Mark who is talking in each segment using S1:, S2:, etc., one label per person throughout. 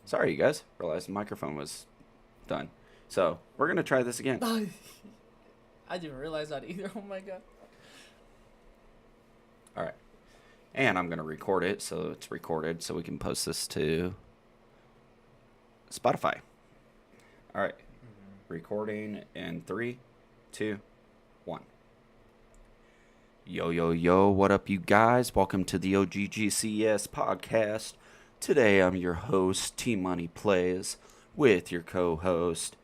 S1: Sorry, you guys. Realized the microphone was done. So we're gonna try this again.
S2: I didn't realize that either. Oh my god.
S1: All right, and I'm gonna record it so it's recorded so we can post this to Spotify. All right, recording in 3, 2, 1. Yo, yo, yo, what up, you guys? Welcome to the OGGCS podcast. Today, I'm your host, T Money Plays, with your co-host,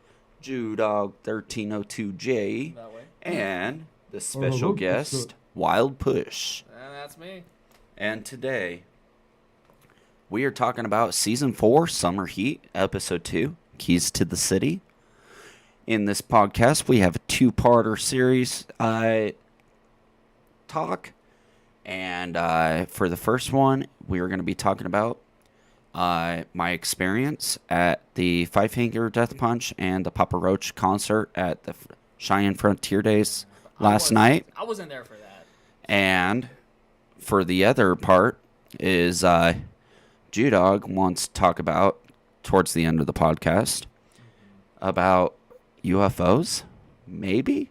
S1: Jewdog1302J, and the special guest, Wild Push.
S2: And that's me.
S1: And today, we are talking about Season 4, Summer Heat, Episode 2, Keys to the City. In this podcast, we have a two-parter series talk. And for the first one, we are going to be talking about my experience at the Five Finger Death Punch and the Papa Roach concert at the Cheyenne Frontier Days last night.
S2: I wasn't there for that.
S1: And for the other part is Jewdog wants to talk about, towards the end of the podcast, about UFOs, maybe?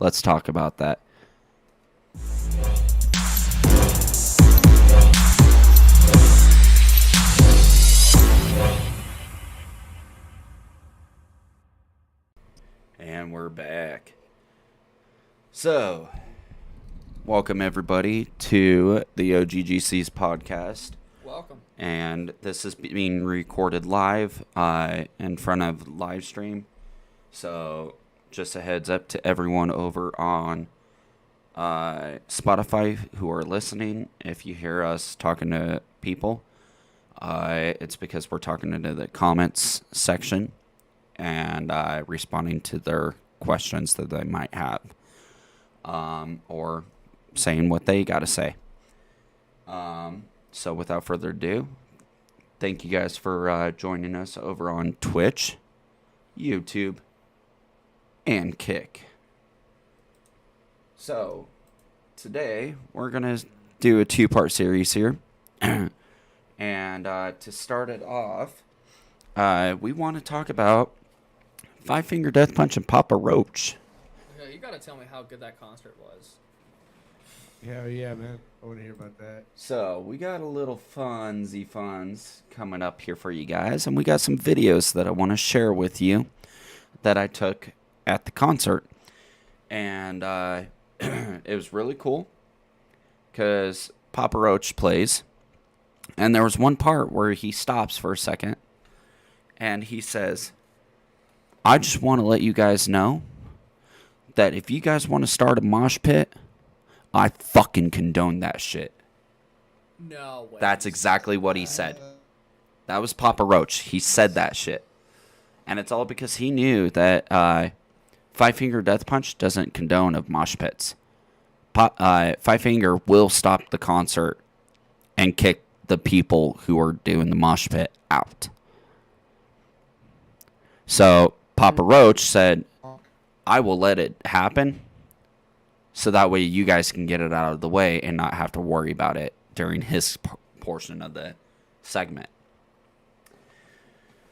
S1: Let's talk about that. back. So, welcome everybody to the OGGC's podcast.
S2: Welcome.
S1: And this is being recorded live in front of live stream. So, just a heads up to everyone over on Spotify who are listening. If you hear us talking to people, it's because we're talking into the comments section and responding to their questions that they might have, or saying what they got to say. So without further ado, thank you guys for joining us over on Twitch, YouTube, and Kick. So today we're going to do a two-part series here. And to start it off, we want to talk about Five Finger Death Punch and Papa Roach.
S2: Yeah, you gotta tell me how good that concert was.
S3: Hell yeah, man. I want to hear about that.
S1: So, we got a little funds coming up here for you guys, and we got some videos that I want to share with you that I took at the concert. And it was really cool because Papa Roach plays, and there was one part where he stops for a second, and he says, I just want to let you guys know that if you guys want to start a mosh pit, I fucking condone that shit.
S2: No way.
S1: That's exactly what he said. That was Papa Roach. He said that shit. And it's all because he knew that Five Finger Death Punch doesn't condone of mosh pits. Five Finger will stop the concert and kick the people who are doing the mosh pit out. So Papa Roach said, I will let it happen so that way you guys can get it out of the way and not have to worry about it during his portion of the segment.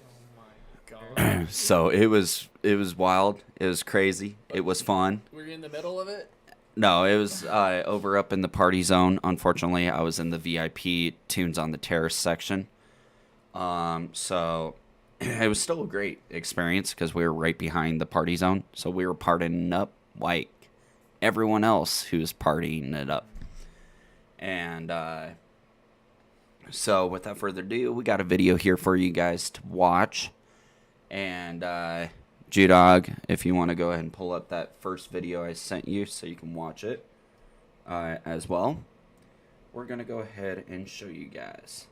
S2: Oh my god.
S1: So it was wild. It was crazy. It was fun.
S2: Were you in the middle of it?
S1: No, it was over up in the party zone. Unfortunately, I was in the VIP Tunes on the Terrace section. So it was still a great experience because we were right behind the party zone. So we were partying up like everyone else who's partying it up. And so without further ado, we got a video here for you guys to watch. And G-Dog, if you want to go ahead and pull up that first video I sent you so you can watch it as well. We're going to go ahead and show you guys.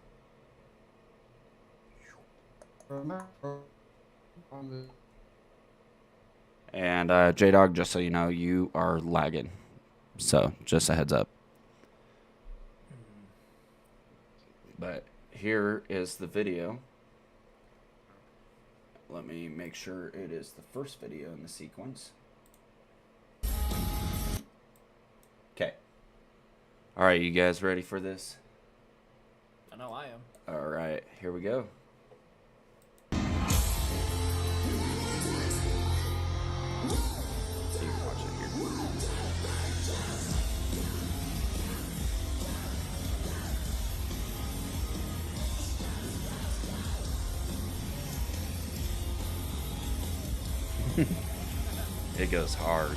S1: And J-Dog, just so you know, you are lagging. So, just a heads up. But here is the video. Let me make sure it is the first video in the sequence. Okay. Alright, you guys ready for this?
S2: I know I am.
S1: Alright, here we go. So you can watch it here. It goes hard.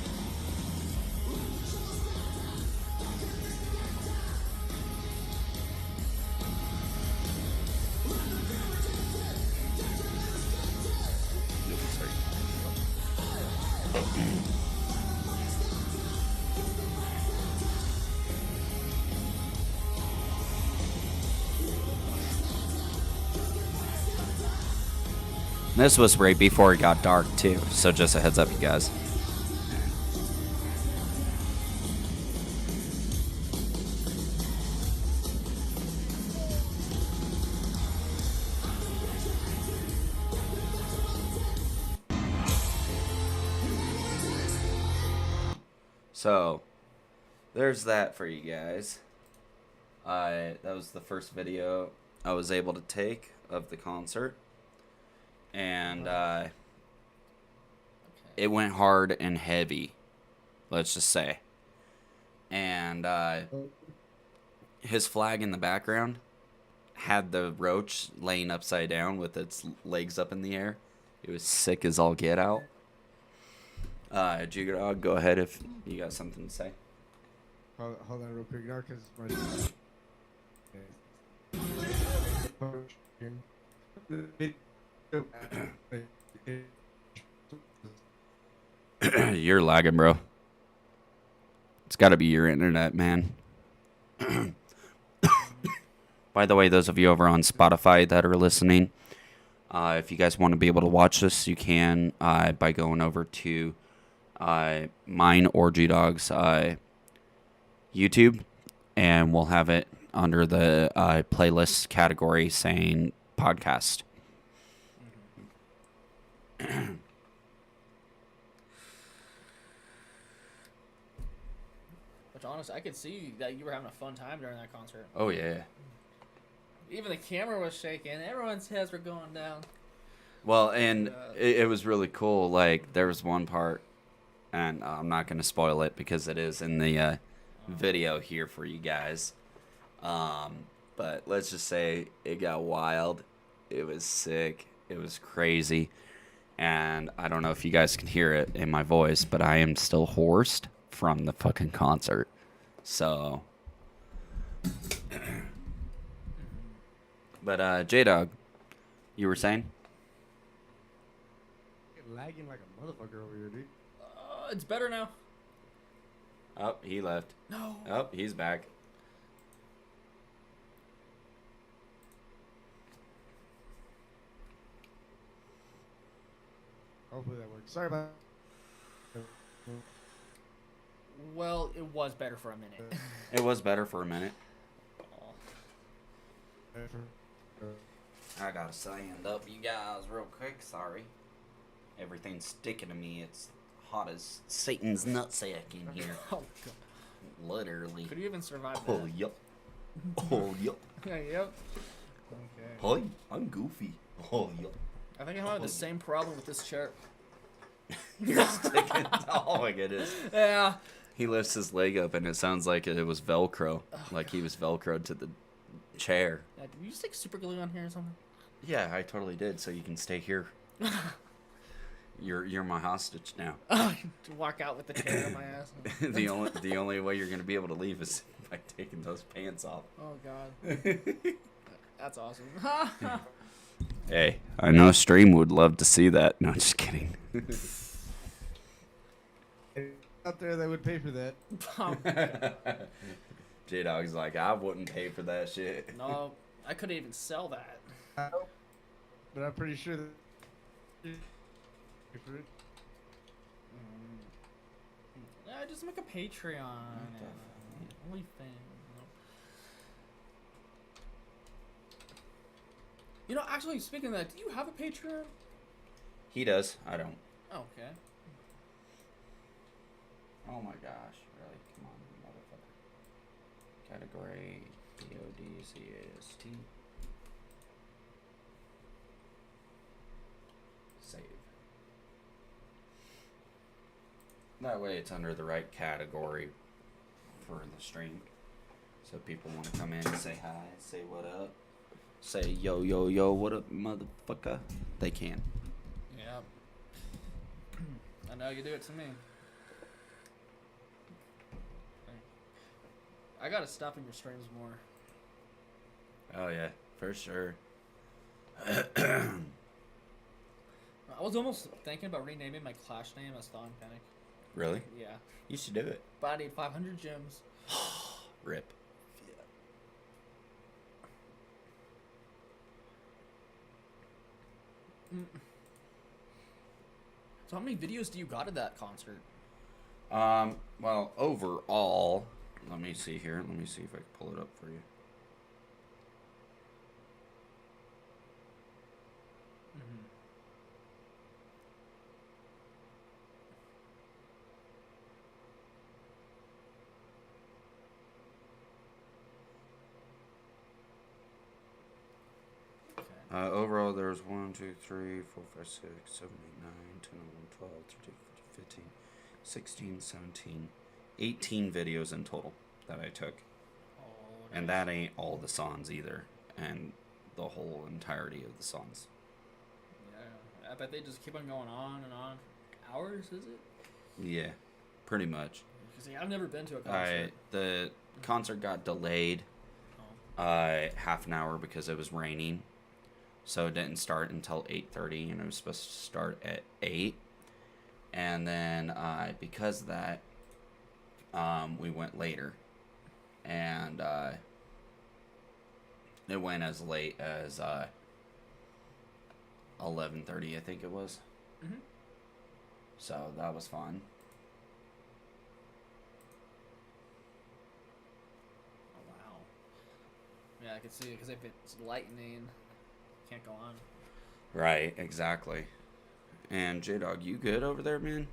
S1: This was right before it got dark too, so just a heads up, you guys. So, there's that for you guys. That was the first video I was able to take of the concert. And it went hard and heavy, let's just say. And his flag in the background had the roach laying upside down with its legs up in the air. It was sick as all get out. Jigga, go ahead if you got something to say.
S3: Hold on real quick now, because
S1: You're lagging, bro. It's got to be your internet, man. By the way, those of you over on Spotify that are listening, if you guys want to be able to watch this, you can by going over to mine or G-Dog's YouTube, and we'll have it under the playlist category saying podcast.
S2: Which, honestly, I could see that you were having a fun time during that concert.
S1: Oh, yeah.
S2: Even the camera was shaking. Everyone's heads were going down.
S1: Well, and it was really cool. Like, there was one part, and I'm not going to spoil it because it is in the video here for you guys. But let's just say it got wild. It was sick. It was crazy. And I don't know if you guys can hear it in my voice, but I am still hoarse from the fucking concert. So. But, J-Dog, you were saying?
S3: lagging like a motherfucker over here, dude.
S2: It's better now.
S1: Oh, he left.
S2: No.
S1: Oh, he's back.
S3: Hopefully that works. Sorry about
S2: Well, it was better for a minute.
S1: It was better for a minute. I gotta stand up, you guys, real quick. Sorry. Everything's sticking to me. It's hot as Satan's nutsack in here.
S2: Oh, God.
S1: Literally.
S2: Could you even survive that?
S1: Oh, yup. Oh, yup.
S2: Yeah, yep.
S3: Okay.
S1: Hi, I'm Goofy. Oh, yup.
S2: I think I'm having the same problem with this chair.
S1: You're sticking. Oh, my goodness.
S2: Yeah.
S1: He lifts his leg up, and it sounds like it was Velcro. Like he was Velcroed to the chair.
S2: Yeah, did you stick super glue on here or something?
S1: Yeah, I totally did, so you can stay here. You're my hostage now.
S2: To walk out with the chair on my ass.
S1: the only way you're gonna be able to leave is by taking those pants off.
S2: Oh, God. That's awesome.
S1: Hey, I know Stream would love to see that. No, just kidding.
S3: Out there that would pay for that.
S1: J-Dog's like, I wouldn't pay for that shit.
S2: No, I couldn't even sell that.
S3: But I'm pretty sure that.
S2: Yeah, just make a Patreon. OnlyFans. You know, actually, speaking of that, do you have a Patreon?
S1: He does. I don't.
S2: Oh, okay.
S1: Oh my gosh, really? Come on, motherfucker. Category PODCAST. Save. That way it's under the right category for the stream. So people want to come in and say hi, say what up, say yo, yo, yo, what up, motherfucker? They can.
S2: Yeah. I know you do it to me. I gotta stop in your streams more.
S1: Oh yeah, for sure.
S2: I was almost thinking about renaming my Clash name as Thon Panic.
S1: Really?
S2: Yeah.
S1: You should do it.
S2: But I need 500 gems.
S1: Rip.
S2: So how many videos do you got at that concert?
S1: Well, overall, let me see here. Let me see if I can pull it up for you. Overall, there's 1, 2, 3, 4, 5, 6, 7, 8, 9, 10, 11, 12, 13, 14, 15, 16, 17, 18 videos in total that I took.
S2: Oh,
S1: And that ain't all the songs either, and the whole entirety of the songs.
S2: Yeah. I bet they just keep on going on and on. Hours, is it?
S1: Yeah, pretty much.
S2: Because I've never been to a
S1: All
S2: concert.
S1: right, the concert got delayed
S2: Oh.
S1: half an hour because it was raining, so it didn't start until 8:30, and it was supposed to start at 8. And then because of that, we went later, and it went as late as 11:30, I think it was.
S2: Mhm.
S1: So that was fun.
S2: Oh wow. Yeah, I can see it because if it's lightning, can't go on.
S1: Right, exactly. And J-Dog, you good over there, man?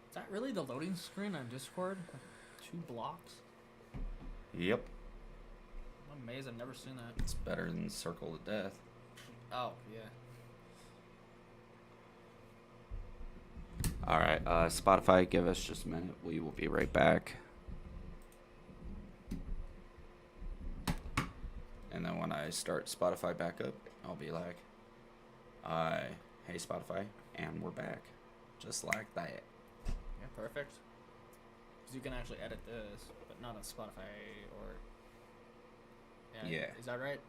S2: Is that really the loading screen on Discord? 2 blocks?
S1: Yep.
S2: I'm amazed I've never seen that.
S1: It's better than Circle of Death.
S2: Oh, yeah.
S1: All right, Spotify, give us just a minute. We will be right back. And then when I start Spotify back up, I'll be like, hey, Spotify, and we're back. Just like that.
S2: Yeah, perfect. Because you can actually edit this, but not on Spotify or...
S1: Yeah.
S2: Is that right?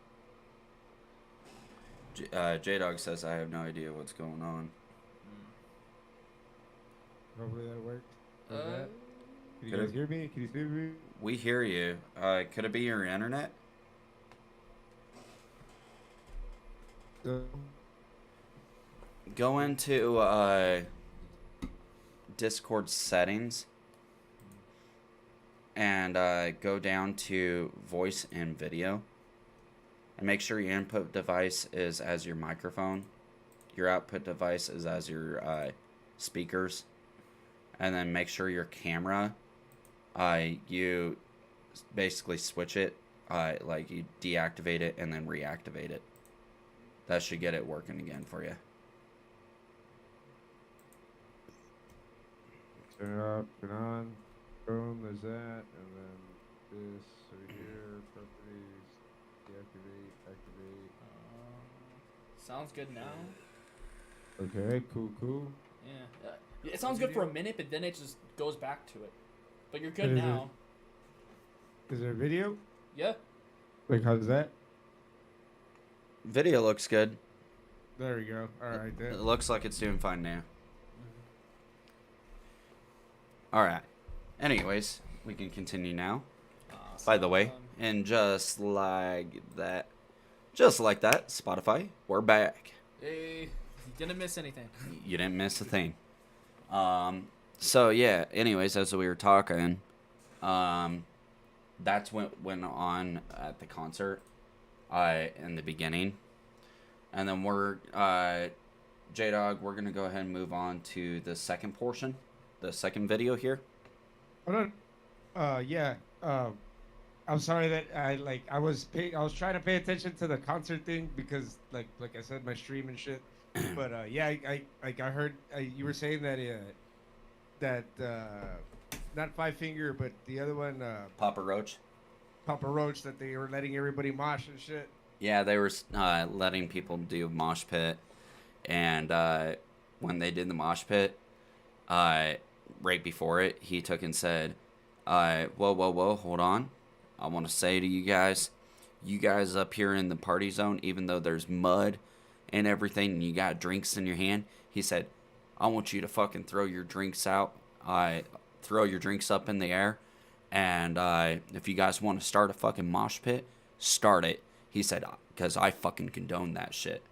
S1: J-Dog says I have no idea what's going on.
S3: Hopefully that worked.
S2: Uh,
S3: Like that. Can you
S1: Could
S3: guys
S1: it-
S3: hear me? Can you see me?
S1: We hear you. Could it be your internet? Go into Discord settings and go down to voice and video, and make sure your input device is as your microphone, your output device is as your speakers, and then make sure your camera, you basically switch it, like you deactivate it and then reactivate it. That should get it working again for you.
S3: Turn it off, turn on. Boom, there's that. And then this over here. Properties. Deactivate, activate.
S2: Sounds good now.
S3: Okay, cool.
S2: Yeah. It sounds good for a minute, but then it just goes back to it. But you're good
S3: Is it-
S2: now.
S3: Is there a video?
S2: Yeah.
S3: Like, how's that?
S1: Video looks good.
S3: There we go. Alright then.
S1: It looks like it's doing fine now. All right. Anyways, we can continue now. By the way, and just like that, Spotify, we're back.
S2: Hey, you didn't miss anything.
S1: You didn't miss a thing. So yeah. Anyways, as we were talking, that's what went on at the concert, in the beginning, and then we're J-Dog. We're gonna go ahead and move on to the second portion, the second video here.
S3: Hold on. Yeah. I'm sorry that I was trying to pay attention to the concert thing because like I said, my stream and shit. But yeah, I heard you were saying that not Five Finger, but the other one,
S1: Papa Roach.
S3: Papa Roach, that they were letting everybody mosh and shit.
S1: Yeah, they were letting people do mosh pit, and when they did the mosh pit, right before it, he took and said, whoa, hold on. I want to say to you guys up here in the party zone, even though there's mud and everything, and you got drinks in your hand, he said, I want you to fucking throw your drinks out, throw your drinks up in the air, and if you guys want to start a fucking mosh pit, start it. He said, because I fucking condone that shit.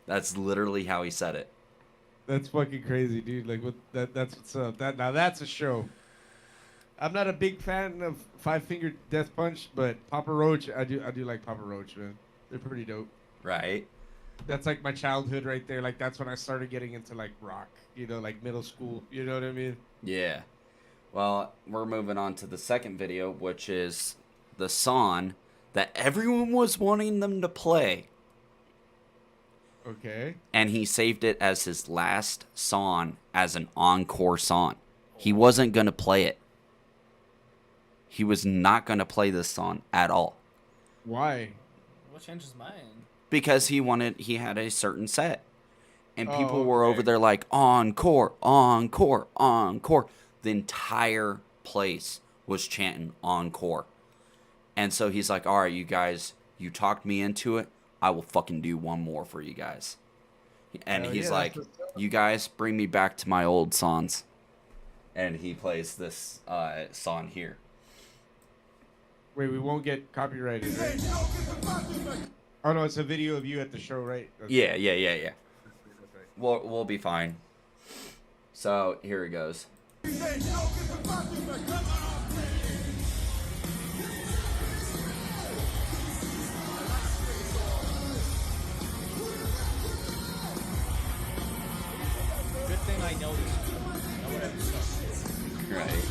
S1: That's literally how he said it.
S3: That's fucking crazy, dude. Like, that's what's up. Now that's a show. I'm not a big fan of Five Finger Death Punch, but Papa Roach, I do like Papa Roach, man. They're pretty dope.
S1: Right?
S3: That's like my childhood right there. Like, that's when I started getting into like rock, like middle school. You know what I mean?
S1: Yeah. Well, we're moving on to the second video, which is the song that everyone was wanting them to play.
S3: Okay.
S1: And he saved it as his last song as an encore song. He wasn't going to play it. He was not going to play this song at all.
S3: Why?
S2: What changed his mind?
S1: because he had a certain set. And people
S3: Oh,
S1: were over
S3: okay.
S1: there like, encore, encore, encore. The entire place was chanting encore. And so he's like, all right, you guys, you talked me into it. I will fucking do one more for you guys. And
S3: Hell
S1: he's
S3: yeah,
S1: like,
S3: that's what's up.
S1: you guys bring me back to my old songs. And he plays this song here.
S3: Wait, we won't get copyrighted, right? Oh no, it's a video of you at the show, right?
S1: Yeah.
S3: That's right.
S1: We'll be fine. So here it goes.
S2: Good thing I noticed. I would have stuff.
S1: Right.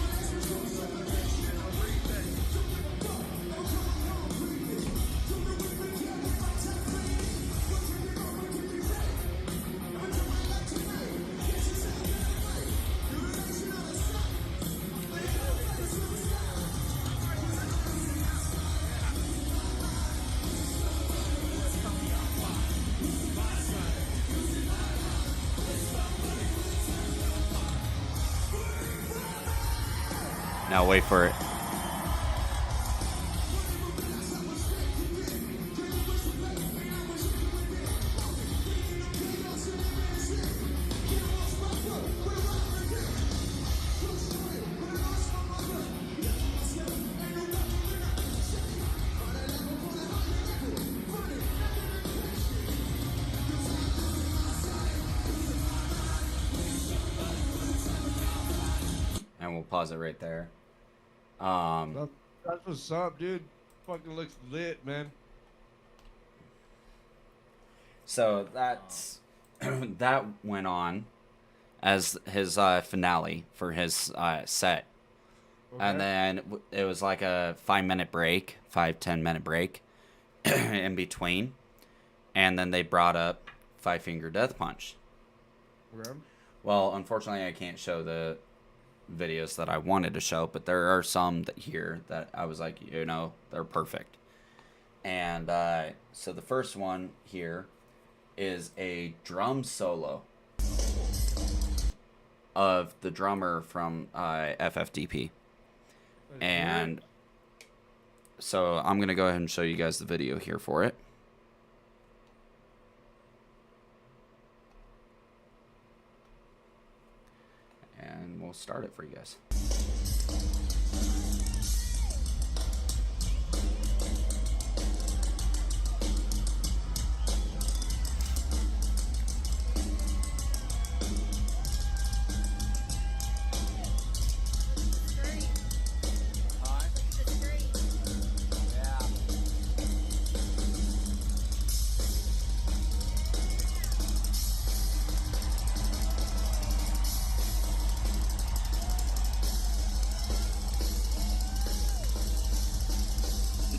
S1: Now wait for it. And we'll pause it right there.
S3: That's what's up, dude. Fucking looks lit, man.
S1: So that's that went on as his finale for his set. And
S3: Okay.
S1: then it was like a 5-minute break, 5-10 minute break in between. And then they brought up Five Finger Death Punch.
S3: Okay.
S1: Well, unfortunately, I can't show the videos that I wanted to show, but there are some that here that I was like, you know, they're perfect. And so the first one here is a drum solo of the drummer from FFDP. And so I'm going to go ahead and show you guys the video here for it. And we'll start it for you guys.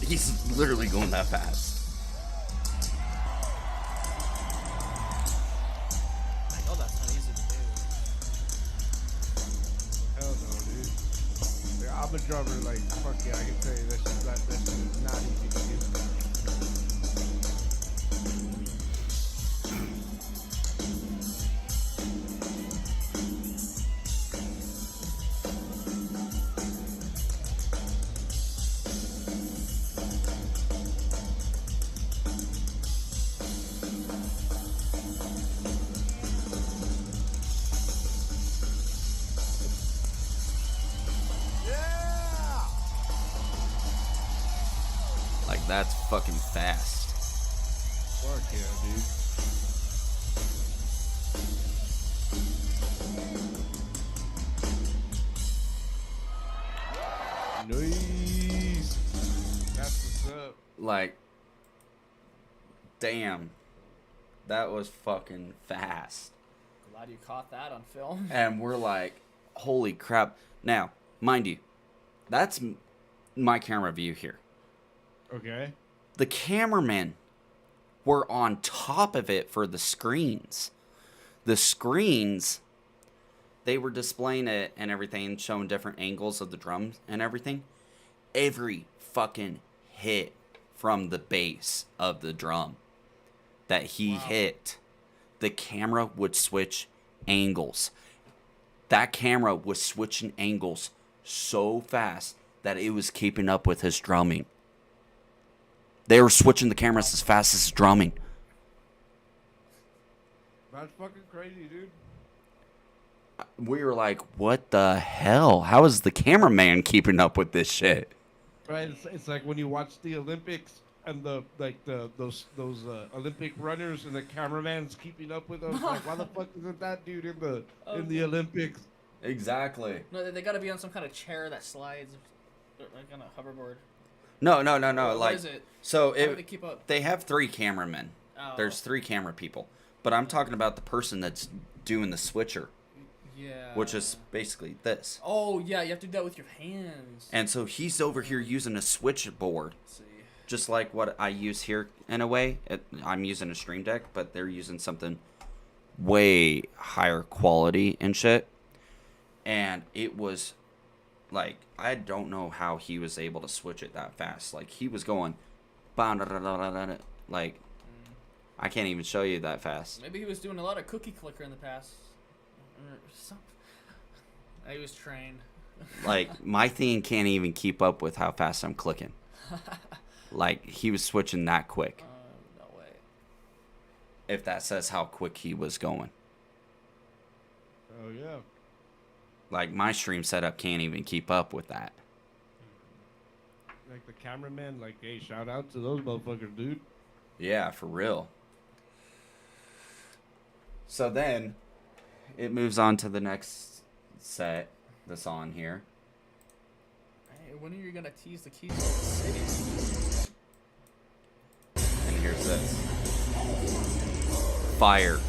S1: He's literally going that fast.
S2: I know that's not easy to do.
S3: Hell no, dude. Yeah, I'm a drummer, like, fuck yeah, I can tell you that shit is not easy to do.
S1: Like, that's fucking fast.
S3: Fuck yeah, dude. Nice. That's what's up.
S1: Like, damn. That was fucking fast.
S2: Glad you caught that on film.
S1: And we're like, holy crap. Now, mind you, that's my camera view here.
S3: Okay.
S1: The cameramen were on top of it for the screens. The screens, they were displaying it and everything, showing different angles of the drums and everything. Every fucking hit from the bass of the drum that he hit, the camera would switch angles. That camera was switching angles so fast that it was keeping up with his drumming. They were switching the cameras as fast as his drumming.
S3: That's fucking crazy, dude.
S1: We were like, what the hell? How is the cameraman keeping up with this shit?
S3: Right, it's like when you watch the Olympics and those Olympic runners and the cameraman's keeping up with them. Like, why the fuck isn't that dude in the Olympics?
S1: Exactly.
S2: No, they gotta be on some kind of chair that slides, like on a hoverboard.
S1: No.
S2: What
S1: Like,
S2: is it?
S1: so
S2: How do they keep up?
S1: they have 3 cameramen.
S2: Oh.
S1: There's 3 camera people. But I'm talking about the person that's doing the switcher,
S2: Yeah.
S1: which is basically this.
S2: Oh yeah, you have to do that with your hands.
S1: And so he's over here using a switchboard,
S2: Let's see.
S1: just like what I use here in a way. I'm using a Stream Deck, but they're using something way higher quality and shit. And it was like, I don't know how he was able to switch it that fast. Like, he was going, like, I can't even show you that fast.
S2: Maybe he was doing a lot of cookie clicker in the past. Or something. He was trained.
S1: Like, my thing can't even keep up with how fast I'm clicking. Like, he was switching that quick.
S2: No way.
S1: If that says how quick he was going.
S3: Oh yeah.
S1: Like, my stream setup can't even keep up with that.
S3: Like the cameraman, like, hey, shout out to those motherfuckers, dude.
S1: Yeah, for real. So then, it moves on to the next set that's on here.
S2: Hey, when are you gonna tease the keys to the city?
S1: And here's this. Fire.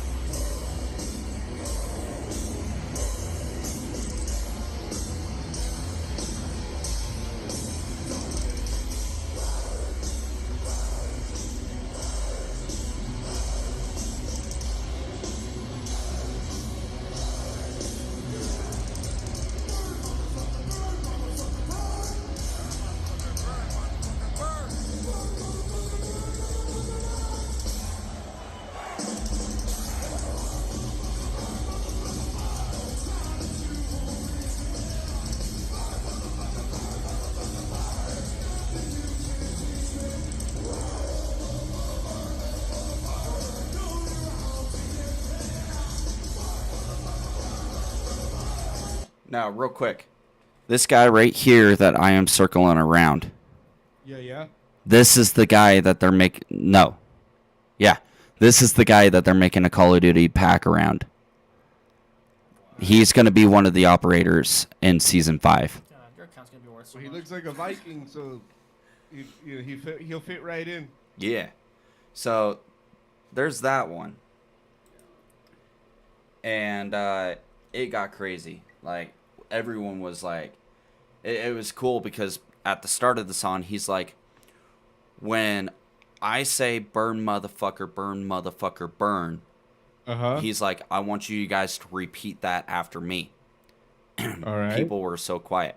S1: Now, real quick. This guy right here that I am circling around.
S3: Yeah.
S1: This is the guy that they're making... No. Yeah. This is the guy that they're making a Call of Duty pack around. He's going to be one of the operators in Season 5.
S2: God, your account's gonna be worth so
S3: Well, he
S2: much.
S3: looks like a Viking, so he'll fit right in.
S1: Yeah. So, there's that one. And it got crazy. Like, everyone was like... It was cool because at the start of the song, he's like, when I say burn, motherfucker, burn,
S3: Uh-huh.
S1: he's like, I want you guys to repeat that after me.
S3: All right.
S1: People were so quiet.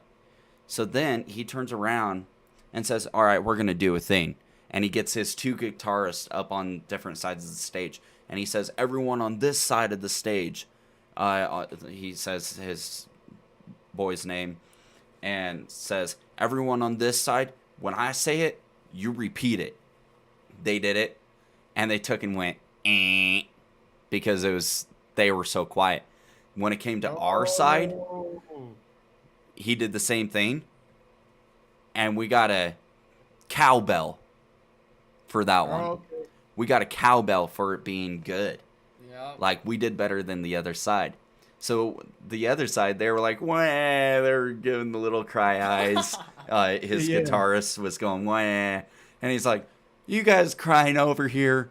S1: So then he turns around and says, all right, we're going to do a thing. And he gets his 2 guitarists up on different sides of the stage. And he says, everyone on this side of the stage, he says his boy's name, and says, everyone on this side, when I say it, you repeat it. They did it, and they took and went, eh, because they were so quiet. When it came to our side, he did the same thing, and we got a cowbell for that one.
S3: Okay.
S1: We got a cowbell for it being good.
S2: Yeah.
S1: Like, we did better than the other side. So the other side, they were like, wah, they were giving the little cry eyes. His
S3: Yeah.
S1: guitarist was going, wah. And he's like, you guys crying over here?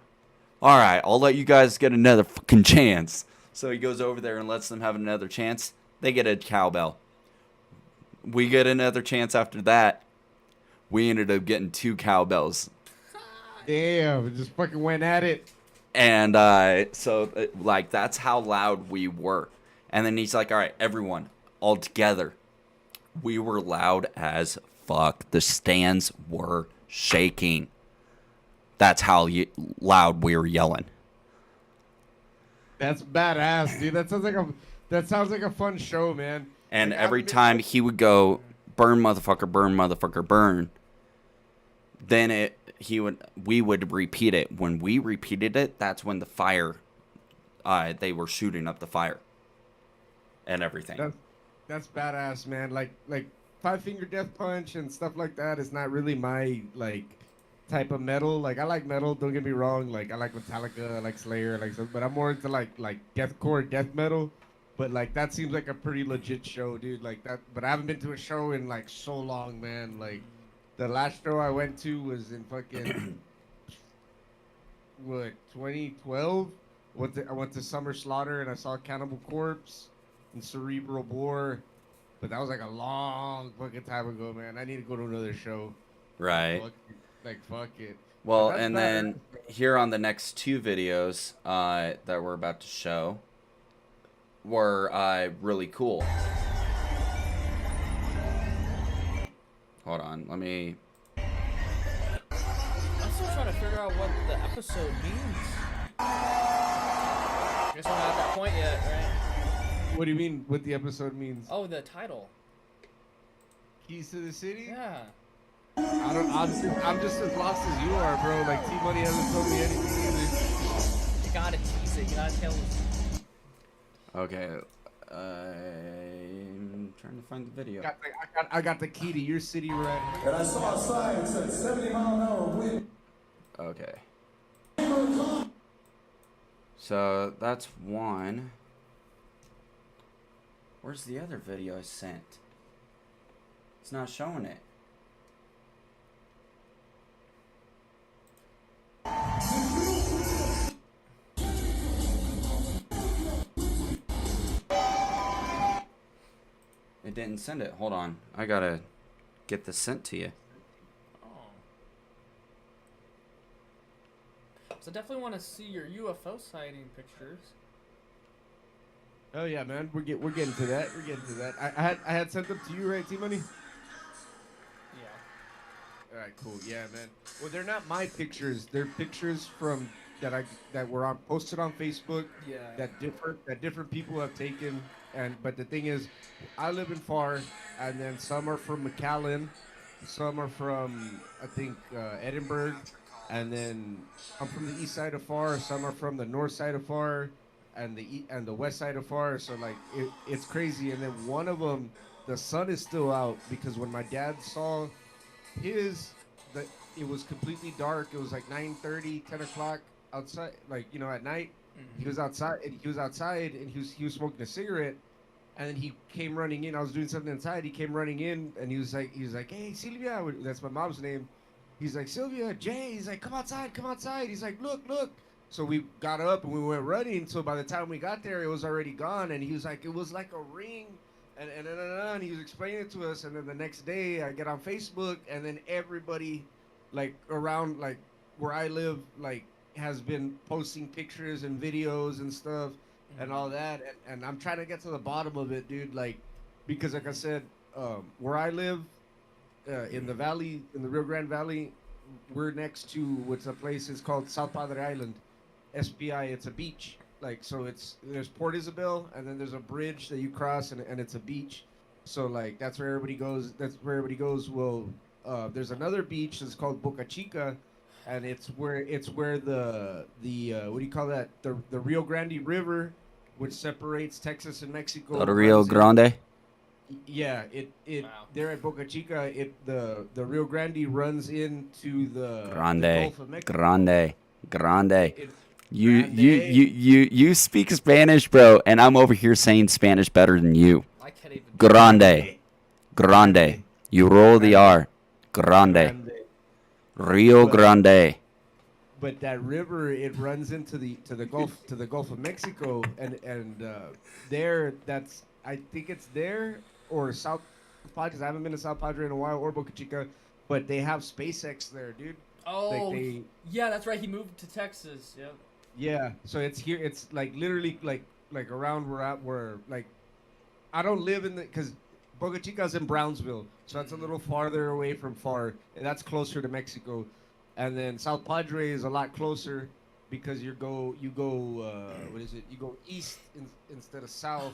S1: All right, I'll let you guys get another fucking chance. So he goes over there and lets them have another chance. They get a cowbell. We get another chance after that. We ended up getting 2 cowbells.
S3: Damn, it just fucking went at it.
S1: And like, that's how loud we were. And then he's like, all right, everyone, all together. We were loud as fuck. The stands were shaking. That's how loud we were yelling.
S3: That's badass, dude. That sounds like a fun show, man.
S1: And
S3: Like,
S1: every time he would go, burn, motherfucker, burn. Then we would repeat it. When we repeated it, that's when the fire, they were shooting up the fire and everything.
S3: That's badass, man. Like Five Finger Death Punch and stuff like that is not really my like type of metal. Like I like metal, don't get me wrong. Like I like Metallica, I like Slayer, I like stuff, but I'm more into like deathcore, death metal. But like that seems like a pretty legit show, dude. Like that. But I haven't been to a show in like so long, man. Like the last show I went to was in fucking what 2012. I went to Summer Slaughter and I saw Cannibal Corpse and Cerebral Bore. But that was like a long fucking time ago, man. I need to go to another show.
S1: Right.
S3: Fuck it.
S1: Well, and then here on the next two videos that we're about to show were really cool. Hold on, let me...
S2: I'm still trying to figure out what the episode means. I guess we're not at that point yet, right?
S3: What do you mean what the episode means?
S2: Oh, the title.
S3: Keys to the City?
S2: Yeah.
S3: I'm just as lost as you are, bro. Like T-Money hasn't told me anything either.
S2: You gotta tease it. You gotta tell us.
S1: Okay, I'm trying to find the video.
S3: I got the key to your city right here.
S4: And I saw a sign that said 70 mile an hour wind.
S1: Okay. So that's one. Where's the other video I sent? It's not showing it. It didn't send it. Hold on. I gotta get this sent to you.
S2: Oh. So definitely want to see your UFO sighting pictures.
S3: Oh yeah, man. We're getting to that. We're getting to that. I had sent them to you, right, T-Money?
S2: Yeah.
S3: All right, cool. Yeah, man. Well, they're not my pictures. They're pictures from that were posted on Facebook.
S2: Yeah.
S3: That different people have taken. But the thing is, I live in Far, and then some are from McAllen, some are from I think Edinburgh, and then I'm from the east side of Far. Some are from the north side of Far, and the west side of Far. So like it's crazy. And then one of them, the sun is still out because when my dad saw his, it was completely dark. It was like 9:30, 10 o'clock outside, like at night. He was outside, and he was smoking a cigarette, and then he came running in. I was doing something inside. He came running in, and he was like, "Hey, Sylvia," that's my mom's name. He's like, "Sylvia, Jay." He's like, come outside." He's like, look. So we got up and we went running. So by the time we got there, it was already gone. And he was like, it was like a ring, and he was explaining it to us. And then the next day, I get on Facebook, and then everybody, like around like where I live, like, has been posting pictures and videos and stuff and all that, and I'm trying to get to the bottom of it, dude, like, because like I said, where I live in the valley, in the Rio Grande Valley, we're next to what's a place, it's called South Padre Island, SPI. It's a beach, like, so there's Port Isabel, and then there's a bridge that you cross, and it's a beach. So like that's where everybody goes. Well, there's another beach that's called Boca Chica, and it's where the what do you call that? The Rio Grande River, which separates Texas and Mexico.
S1: The Rio Grande.
S3: Yeah, it
S2: Wow.
S3: there at Boca Chica, the Rio Grande runs into the
S1: Grande.
S3: Gulf of Mexico.
S1: Grande.
S3: It-
S1: You speak Spanish, bro, and I'm over here saying Spanish better than you.
S2: I can't even.
S1: Grande. You roll the R. Grande. Rio Grande.
S3: But that river, it runs into the Gulf of Mexico, and there, I think it's there or South Padre. I haven't been to South Padre in a while, or Boca Chica, but they have SpaceX there, dude.
S2: Oh, yeah, that's right. He moved to Texas. Yep.
S3: Yeah, so it's here. It's like literally like around where like I don't live in because Boca Chica's in Brownsville, so that's a little farther away from Far, and that's closer to Mexico. and then South Padre is a lot closer because you go what is it? You go east instead of south.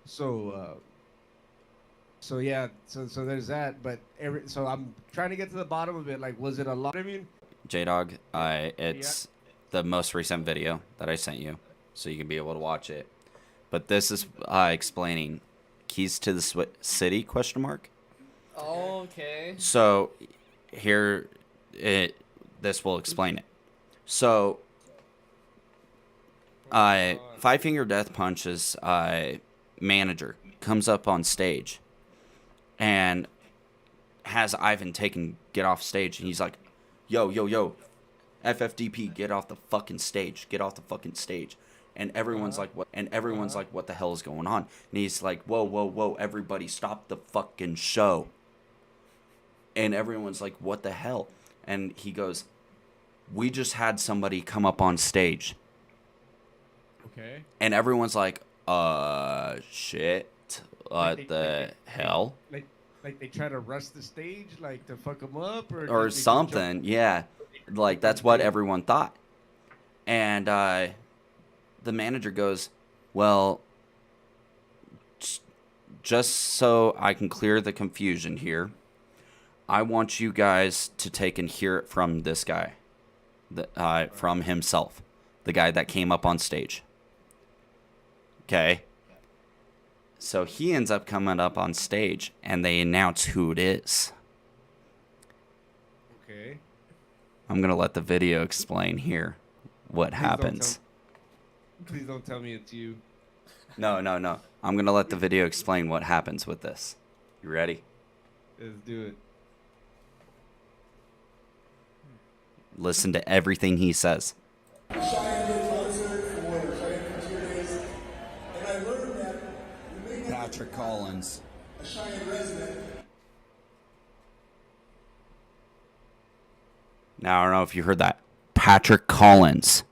S3: So so yeah, so there's that. But so I'm trying to get to the bottom of it. Like, was it a lot? I mean,
S1: J-Dog, it's the most recent video that I sent you, so you can be able to watch it. But this is explaining keys to the city, question mark.
S2: Okay.
S1: So here, this will explain it. So, Five Finger Death Punch's manager comes up on stage and has Ivan get off stage, and he's like, yo, FFDP, get off the fucking stage, and everyone's like, what? And everyone's like, what the hell is going on? And he's like, whoa, everybody, stop the fucking show. And everyone's like, what the hell? And he goes, we just had somebody come up on stage.
S3: okay.
S1: And everyone's like, shit, what the hell?
S3: Like they try to rush the stage, like to fuck them up, or
S1: Or something, yeah. Like, that's what everyone thought. And the manager goes, well, just so I can clear the confusion here, I want you guys to take and hear it from this guy, from himself, the guy that came up on stage. Okay? So he ends up coming up on stage, and they announce who it is.
S3: Okay.
S1: I'm going to let the video explain here what happens.
S3: Please don't tell me it's you.
S1: No. I'm going to let the video explain what happens with this. You ready?
S3: Let's do it.
S1: Listen to everything he says.
S4: Cheyenne did concert for Cheyenne Frontier Days, and I learned that you may have
S1: Patrick Collins.
S4: a Cheyenne resident.
S1: Now, I don't know if you heard that. Patrick Collins.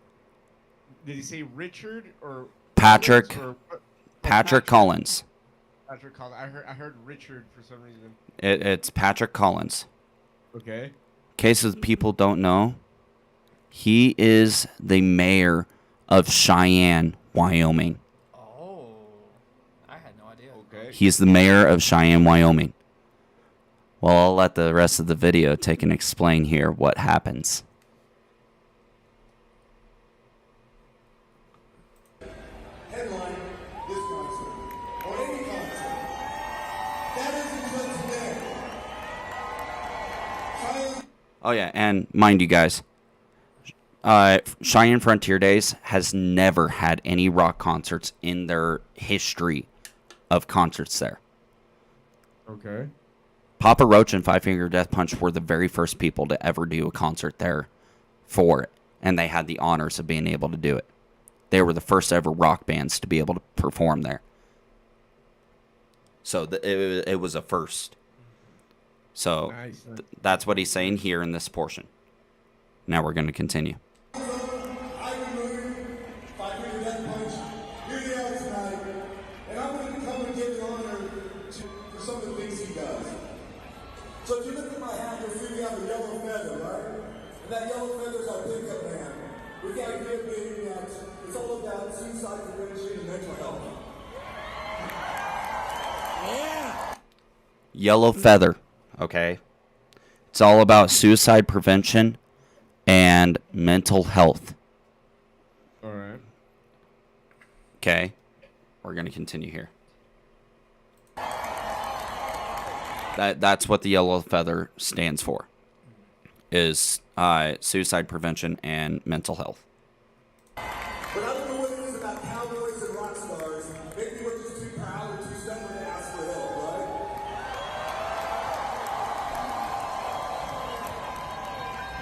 S3: Did he say Richard or
S1: Patrick.
S3: Collins or,
S1: Patrick Collins.
S3: Patrick Collins. I heard Richard for some reason.
S1: It's Patrick Collins.
S3: Okay.
S1: In case of people don't know, he is the mayor of Cheyenne, Wyoming.
S2: Oh, I had no idea.
S3: Okay.
S1: He's the mayor of Cheyenne, Wyoming. Well, I'll let the rest of the video take and explain here what happens.
S4: Headline this concert, or any concert. That is until today. Cheyenne
S1: Oh, yeah, and mind you guys, Cheyenne Frontier Days has never had any rock concerts in their history of concerts there.
S3: Okay.
S1: Papa Roach and Five Finger Death Punch were the very first people to ever do a concert there for it, and they had the honors of being able to do it. They were the first ever rock bands to be able to perform there. So it was a first. So
S3: Nice.
S1: that's what he's saying here in this portion. Now we're going to continue.
S4: I remember Five Finger Death Punch. Here they are tonight, and I'm going to come and give the honor for some of the things he does. So if you look at my hat, you'll see we have a yellow feather, right? And that yellow feather is our pickup man. With the idea being that it's all about suicide prevention and mental health.
S1: Yellow Feather, okay? It's all about suicide prevention and mental health,
S3: All right.
S1: okay? We're going to continue here. That's what the Yellow Feather stands for, is suicide prevention and mental health.
S4: But I don't know what it is about cowboys and rock stars. Maybe we're just too proud or too stubborn to ask for help, right?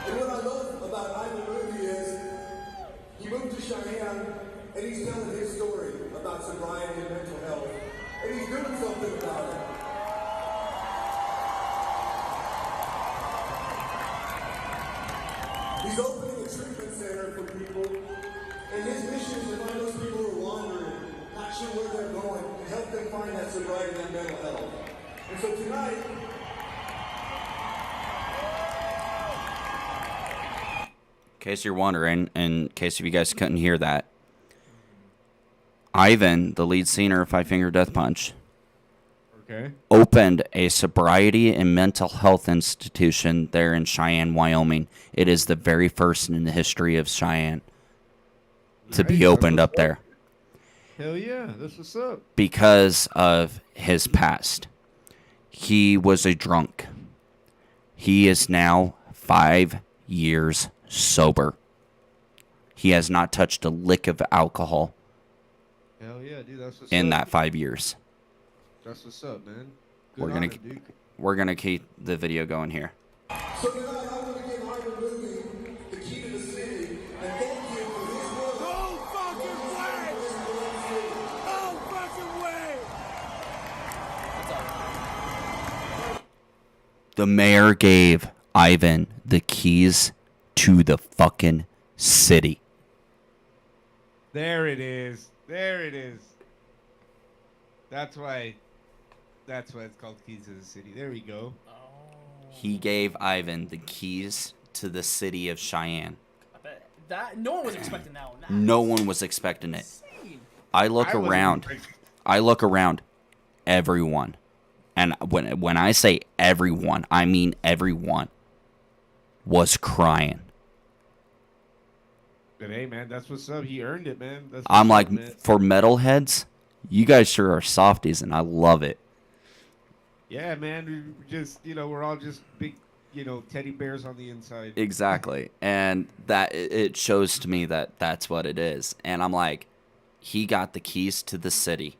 S4: And what I love about Ivan Ruby is he moved to Cheyenne and he's telling his story about sobriety and mental health. And he's doing something about it. He's opening a treatment center for people, and his mission is to find those people who are wandering, not sure where they're going, and help them find that sobriety and that mental health. And so tonight,
S1: case you're wondering, in case if you guys couldn't hear that, Ivan, the lead singer of Five Finger Death Punch,
S3: Okay.
S1: opened a sobriety and mental health institution there in Cheyenne, Wyoming. It is the very first in the history of Cheyenne to be
S3: Nice,
S1: opened
S3: that's
S1: up there
S3: Hell yeah, that's what's up.
S1: because of his past. He was a drunk. He is now 5 years sober. He has not touched a lick of alcohol
S3: Hell yeah, dude, that's what's
S1: in
S3: up.
S1: that 5 years.
S3: That's what's up, man. Good
S1: We're
S3: on
S1: gonna
S3: him, dude.
S1: we're gonna keep the video going here.
S4: So tonight I'm going to give Ivan Louie the key to the city and thank him for his work.
S5: No fucking way! No fucking way!
S1: The mayor gave Ivan the keys to the fucking city.
S3: There it is. There it is. That's why it's called Keys to the City. There we go.
S1: He gave Ivan the keys to the city of Cheyenne.
S2: I bet that no one was expecting that one.
S1: No one was expecting it.
S2: Insane.
S1: I look
S3: I wasn't
S1: around.
S3: expecting-
S1: I look around. Everyone, and when I say everyone, I mean everyone, was crying.
S3: But hey, man, that's what's up. He earned it, man. That's
S1: I'm
S3: what's
S1: like,
S3: up, man.
S1: for metalheads, you guys sure are softies, and I love it.
S3: Yeah, man. We just, we're all just big, teddy bears on the inside.
S1: Exactly, and that it shows to me that that's what it is. And I'm like, he got the keys to the city.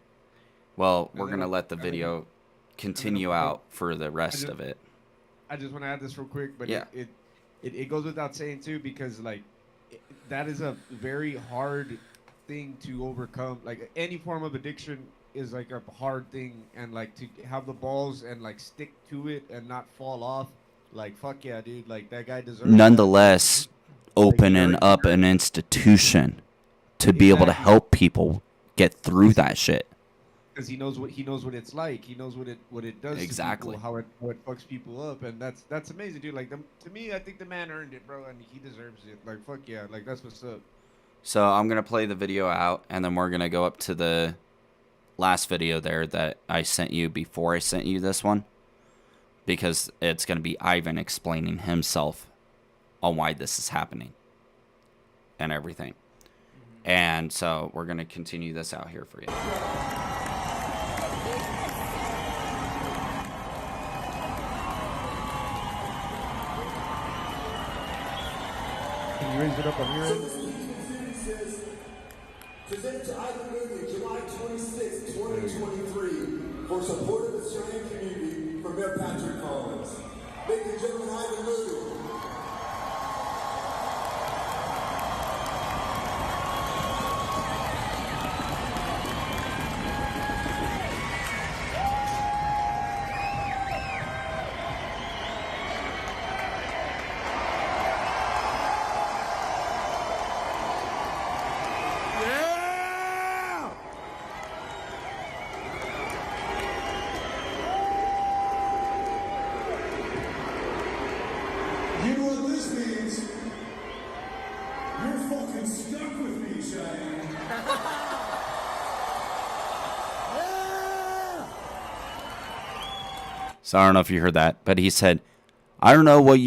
S1: Well, we're gonna let the video continue out for the rest of it.
S3: I just want to add this real quick, but
S1: Yeah.
S3: it goes without saying too, because like that is a very hard thing to overcome. Like any form of addiction is like a hard thing, and like to have the balls and like stick to it and not fall off. Like fuck yeah, dude. Like that guy deserves.
S1: Nonetheless, opening up an institution to be able to
S3: Exactly.
S1: help people get through that shit.
S3: Because he knows what it's like. He knows what it does.
S1: Exactly.
S3: To people, how it fucks people up, and that's amazing, dude. Like to me, I think the man earned it, bro, and he deserves it. Like fuck yeah, like that's what's up.
S1: So I'm gonna play the video out, and then we're gonna go up to the last video there that I sent you before I sent you this one, because it's gonna be Ivan explaining himself on why this is happening and everything. And so we're gonna continue this out here for you.
S3: Can you raise it up on your end?
S4: Present to Ivan Louie July 26, 2023 for support of the Cheyenne community from Mayor Patrick Collins. Ladies and gentlemen, Ivan Louie.
S5: Yeah!
S4: You know what this means? You're fucking stuck with me, Cheyenne.
S1: So I don't know if you heard that, but he said, "I don't know what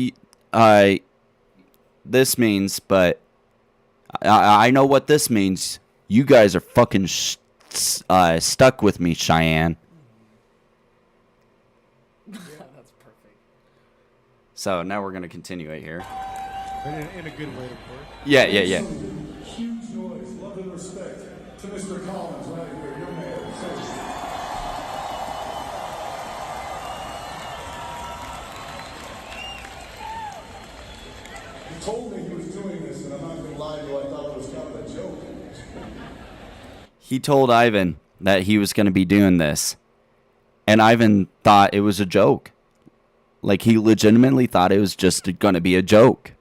S1: this means, but I know what this means. You guys are fucking stuck with me, Cheyenne."
S2: That's perfect.
S1: So now we're gonna continue it here.
S3: But in a good way, of course.
S1: Yeah.
S4: Huge noise, love and respect to Mr. Collins right here, your mayor. He told me he was doing this, and I'm not going to lie to you, I thought it was kind of a joke.
S1: He told Ivan that he was gonna be doing this, and Ivan thought it was a joke. Like, he legitimately thought it was just gonna be a joke,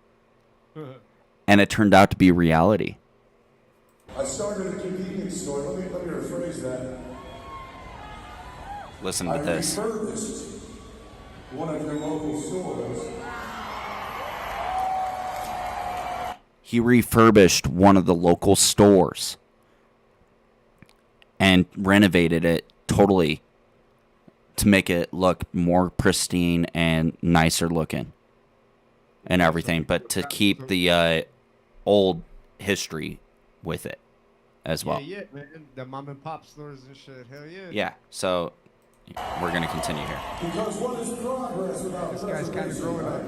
S1: and it turned out to be reality.
S4: I started a convenience store. Let me rephrase that.
S1: Listen
S4: I
S1: to this.
S4: refurbished one of your local stores
S1: He refurbished one of the local stores and renovated it totally to make it look more pristine and nicer looking and everything, but to keep the old history with it as well.
S3: Yeah, man. The mom and pop stores and shit. Hell yeah.
S1: Yeah, so we're going to continue here.
S4: Because what is progress without
S3: This guy's kind of growing up.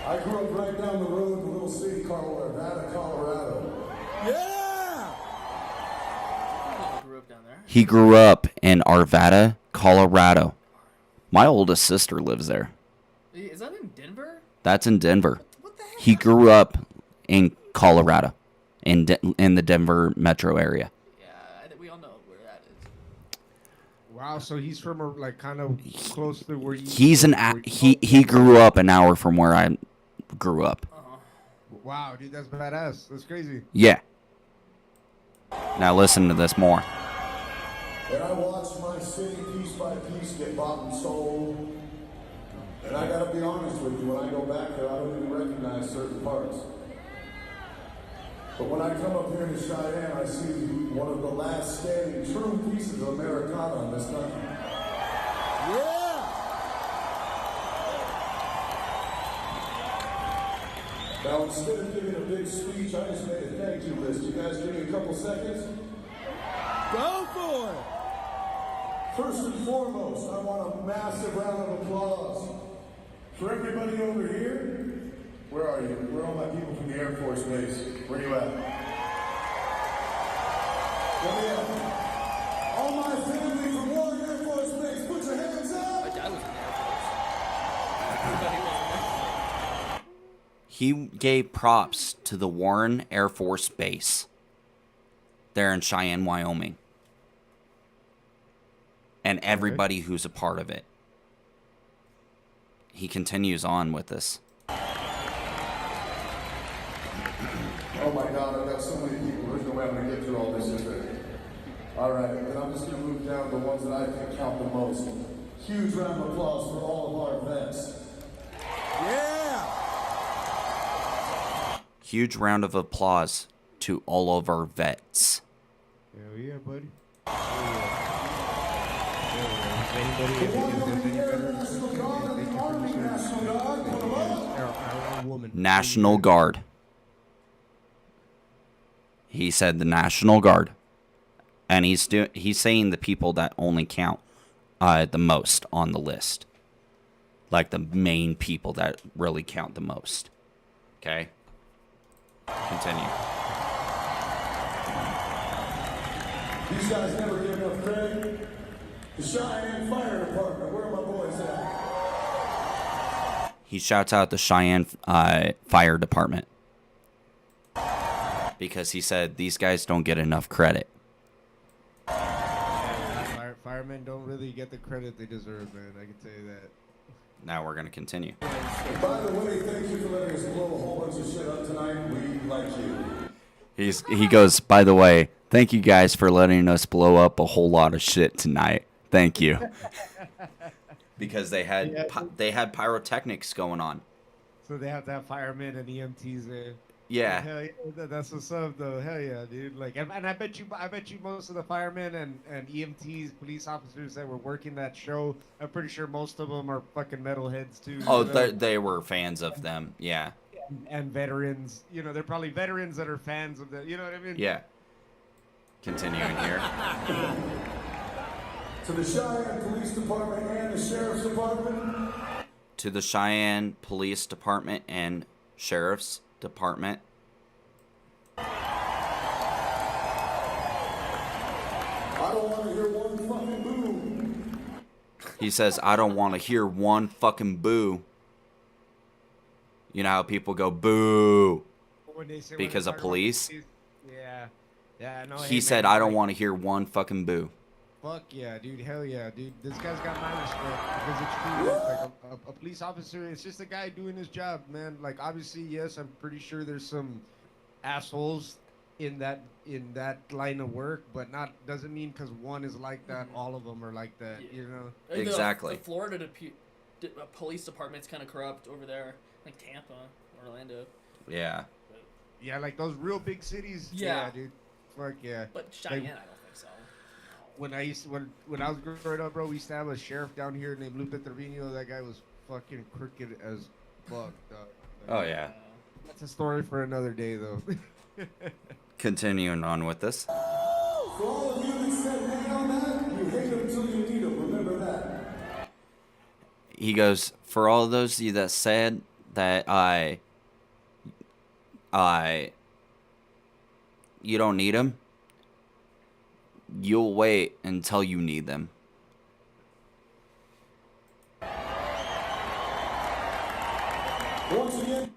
S4: I grew up right down the road in a little city called Arvada, Colorado.
S5: Yeah!
S2: I grew up down there.
S1: He grew up in Arvada, Colorado. My oldest sister lives there.
S2: Is that in Denver?
S1: That's in Denver.
S2: What the heck?
S1: He grew up in Colorado, in the Denver metro area.
S2: Yeah, I think we all know where that is.
S3: Wow, so he's from like kind of close to where you.
S1: He grew up an hour from where I grew up.
S3: Wow, dude, that's badass. That's crazy.
S1: Yeah. Now listen to this more.
S4: And I watched my city piece by piece get bought and sold. And I gotta be honest with you, when I go back there, I don't even recognize certain parts. But when I come up here to Cheyenne, I see one of the last standing true pieces of Americana in this country.
S5: Yeah!
S4: Now, instead of giving a big speech, I just made a thank you list. You guys give me a couple seconds?
S5: Go for it!
S4: First and foremost, I want a massive round of applause for everybody over here. Where are you? Where are all my people from the Air Force Base? Where you at? Let me up. All my family from Warren Air Force Base, put your hands up!
S2: My dad was in the Air Force. Everybody was in there.
S1: He gave props to the Warren Air Force Base there in Cheyenne, Wyoming. And everybody who's a part of it. He continues on with this.
S4: Oh my God, I've got so many people. There's no way I'm going to get through all this, is there? All right, then I'm just going to move down to the ones that I think count the most. Huge round of applause for all of our vets.
S5: Yeah!
S1: Huge round of applause to all of our vets.
S3: Hell yeah, buddy.
S1: National Guard. He said the National Guard. And he's saying the people that only count the most on the list. Like the main people that really count the most. Okay? Continue.
S4: These guys never give enough credit. The Cheyenne Fire Department, where are my boys at?
S1: He shouts out the Cheyenne Fire Department. Because he said these guys don't get enough credit.
S3: Firemen don't really get the credit they deserve, man. I can tell you that.
S1: Now we're going to continue.
S4: By the way, thank you for letting us blow a whole bunch of shit up tonight. We like you.
S1: He goes, by the way, thank you guys for letting us blow up a whole lot of shit tonight. Thank you. Because they had pyrotechnics going on.
S3: So they have to have firemen and EMTs there.
S1: Yeah.
S3: Hell yeah, that's what's up, though. Hell yeah, dude. Like, and I bet you most of the firemen and EMTs, police officers that were working that show, I'm pretty sure most of them are fucking metalheads too.
S1: Oh,
S3: you know?
S1: they were fans of them. Yeah.
S3: And veterans. You know, they're probably veterans that are fans of the. You know what I mean?
S1: Yeah. Continuing here.
S4: To the Cheyenne Police Department and the Sheriff's Department.
S1: To the Cheyenne Police Department and Sheriff's Department.
S4: I don't want to hear one fucking boo.
S1: He says, I don't want to hear one fucking boo. You know how people go boo
S3: When they say
S1: because of police?
S3: Yeah. Yeah, no.
S1: He said, I don't want to hear one fucking boo.
S3: Fuck yeah, dude. Hell yeah, dude. This guy's got my respect because it's true. Like a police officer, it's just a guy doing his job, man. Like obviously, yes, I'm pretty sure there's some assholes in that line of work, but doesn't mean because one is like that, all of them are like that. You know?
S2: I think
S1: Exactly.
S2: The Florida police department's kind of corrupt over there. like Tampa, Orlando.
S1: Yeah.
S3: Yeah, like those real big cities.
S2: Yeah.
S3: Dude. Fuck yeah.
S2: But Cheyenne,
S3: Like,
S2: I don't think so.
S3: when I was growing up, bro, we used to have a sheriff down here named Lupe Trevino. That guy was fucking crooked as fuck, dog.
S1: Oh yeah.
S3: That's a story for another day, though.
S1: Continuing on with this.
S4: For all of you that said nay on that, you hate him till you need him. Remember that.
S1: He goes, for all those of you that said that you don't need them, you'll wait until you need them.
S4: Once again,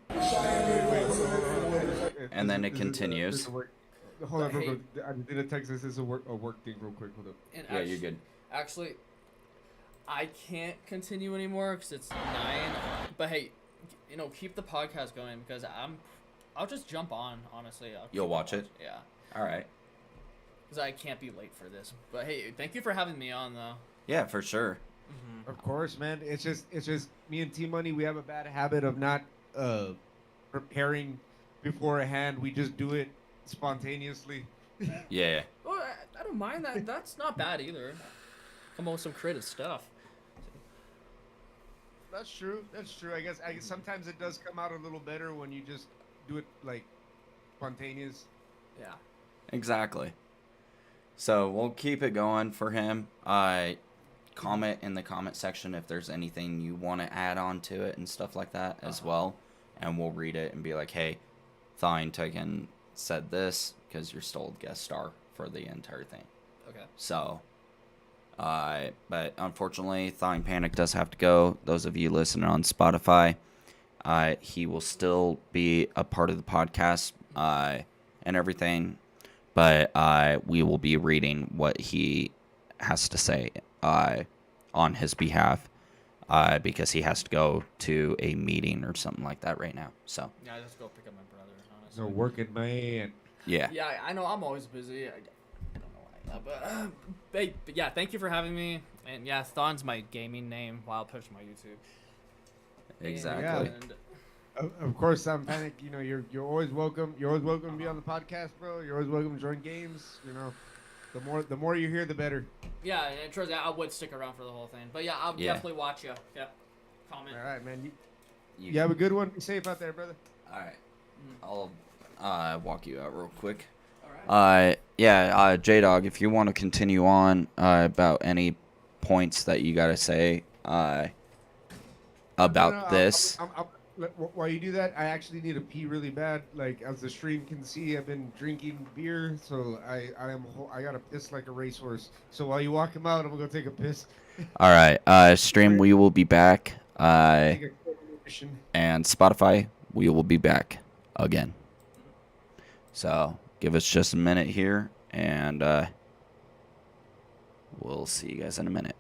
S1: And then it continues.
S3: Hold on,
S2: But
S3: real quick. I did a text. This is a work thing, real quick. Hold up.
S2: And
S1: Yeah, you're good.
S2: Actually, I can't continue anymore because it's 9. But hey, keep the podcast going because I'll just jump on. Honestly,
S1: You'll watch it?
S2: Yeah,
S1: All right.
S2: because I can't be late for this. But hey, thank you for having me on though.
S1: Yeah, for sure.
S3: Of course, man. It's just me and T Money. We have a bad habit of not preparing beforehand. We just do it spontaneously.
S1: Yeah.
S2: Well, I don't mind that. That's not bad either. Come up with some creative stuff.
S3: That's true. That's true. I guess sometimes it does come out a little better when you just do it like spontaneous.
S2: Yeah.
S1: Exactly. So we'll keep it going for him. Comment in the comment section if there's anything you want to add on to it and stuff like that as well. And we'll read it and be like, hey, Thine Tekken said this because you're still a guest star for the entire thing.
S2: Okay.
S1: So, but unfortunately, Thine Panic does have to go. Those of you listening on Spotify, he will still be a part of the podcast and everything, but we will be reading what he has to say on his behalf because he has to go to a meeting or something like that right now. So,
S2: Yeah, I just go pick up my brother. Honestly.
S3: No working man.
S1: yeah.
S2: Yeah, I know. I'm always busy. I don't know why, but yeah, thank you for having me. And yeah, Thon's my gaming name while I push my YouTube.
S1: Exactly.
S2: And,
S3: Of course, I'm Panic. You're always welcome. You're always welcome to be on the podcast, bro. You're always welcome to join games. The more you hear, the better.
S2: yeah, and trust me, I would stick around for the whole thing. But yeah, I'll
S1: Yeah.
S2: definitely watch you. Yeah, comment.
S3: All right, man. You have a good one. Be safe out there, brother.
S1: All right. I'll walk you out real quick.
S2: All right.
S1: J-Dog, if you want to continue on about any points that you got to say about this.
S3: While you do that, I actually need to pee really bad. Like, as the stream can see, I've been drinking beer, so I gotta piss like a racehorse. So while you walk him out, I'm gonna go take a piss.
S1: All right. Stream, we will be back.
S3: Take a quick intermission.
S1: And Spotify, we will be back again. So give us just a minute here, and we'll see you guys in a minute.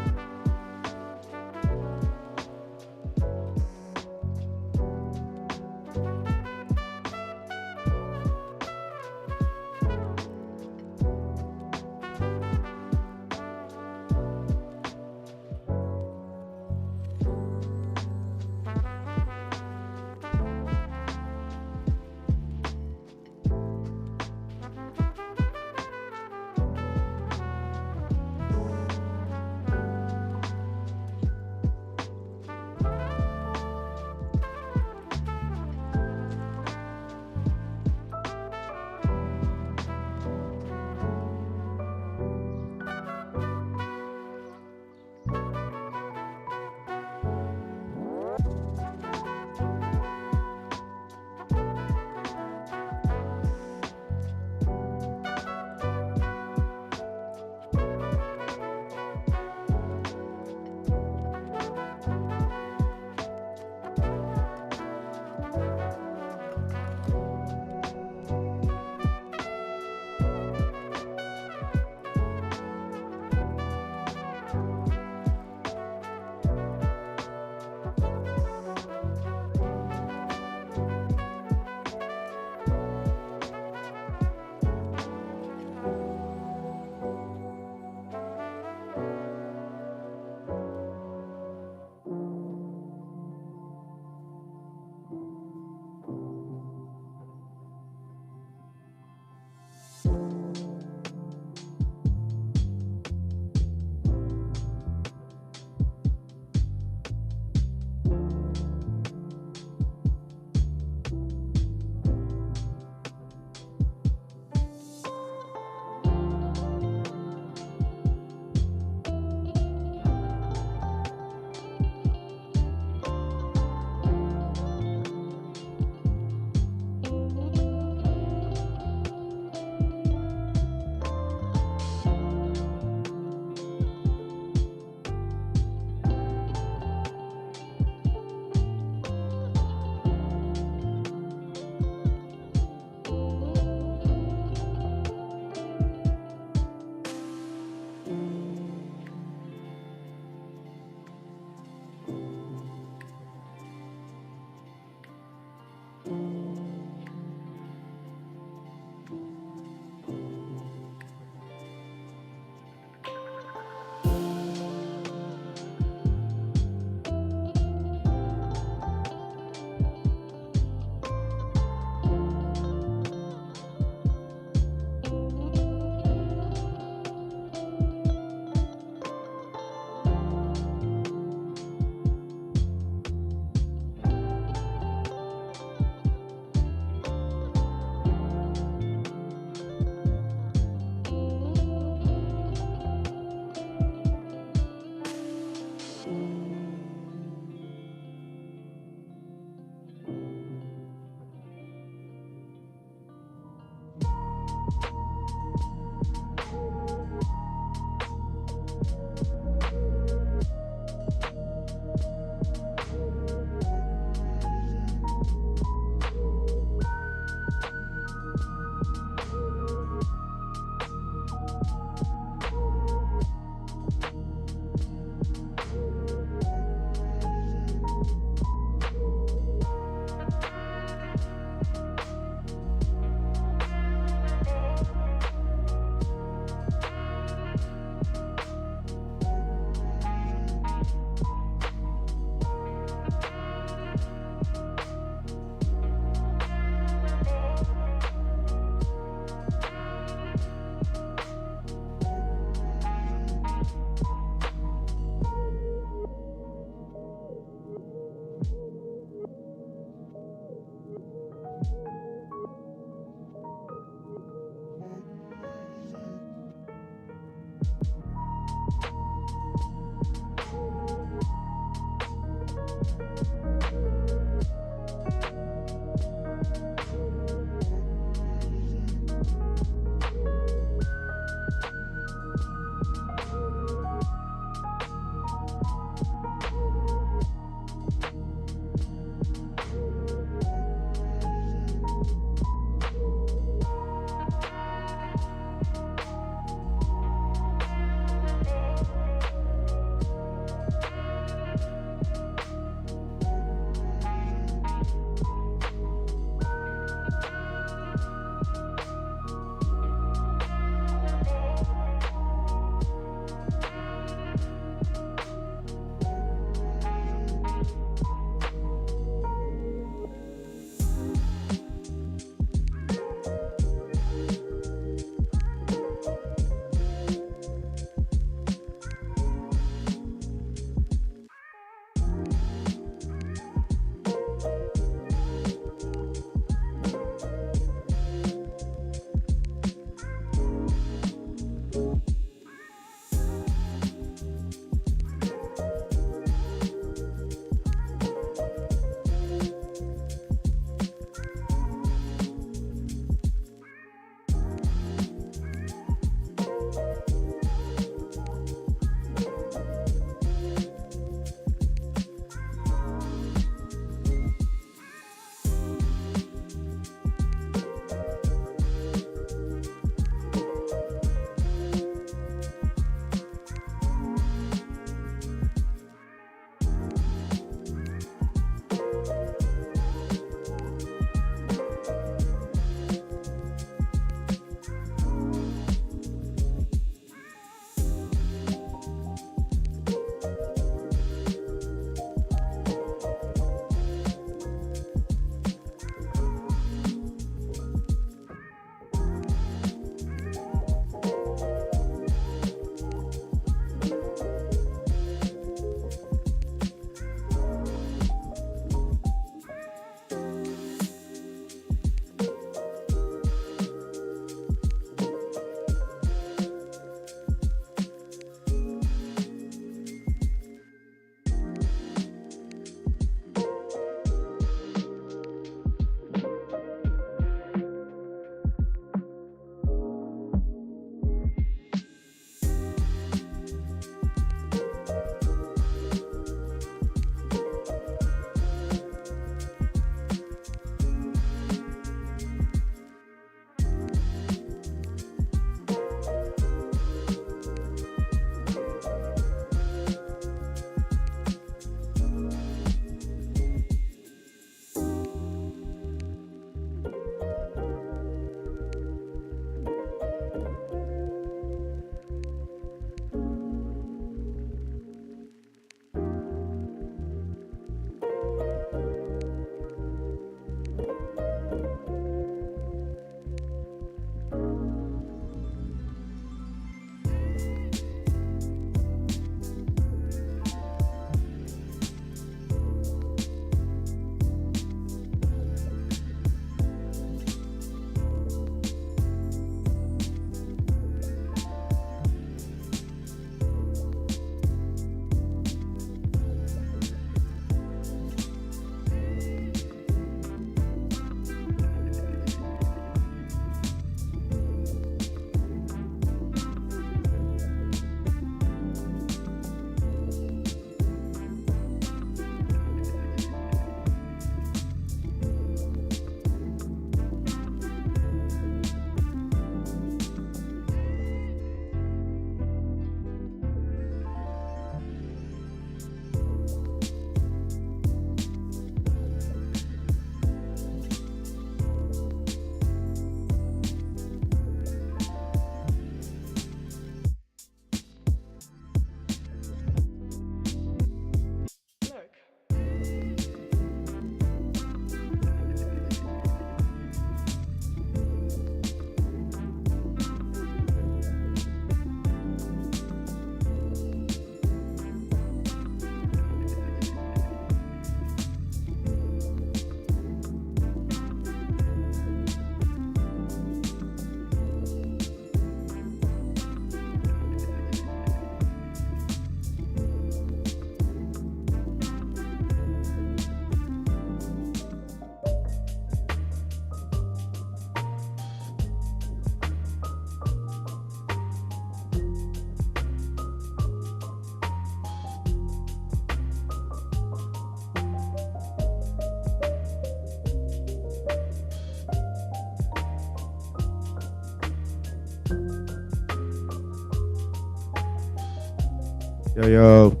S3: Yo, yo.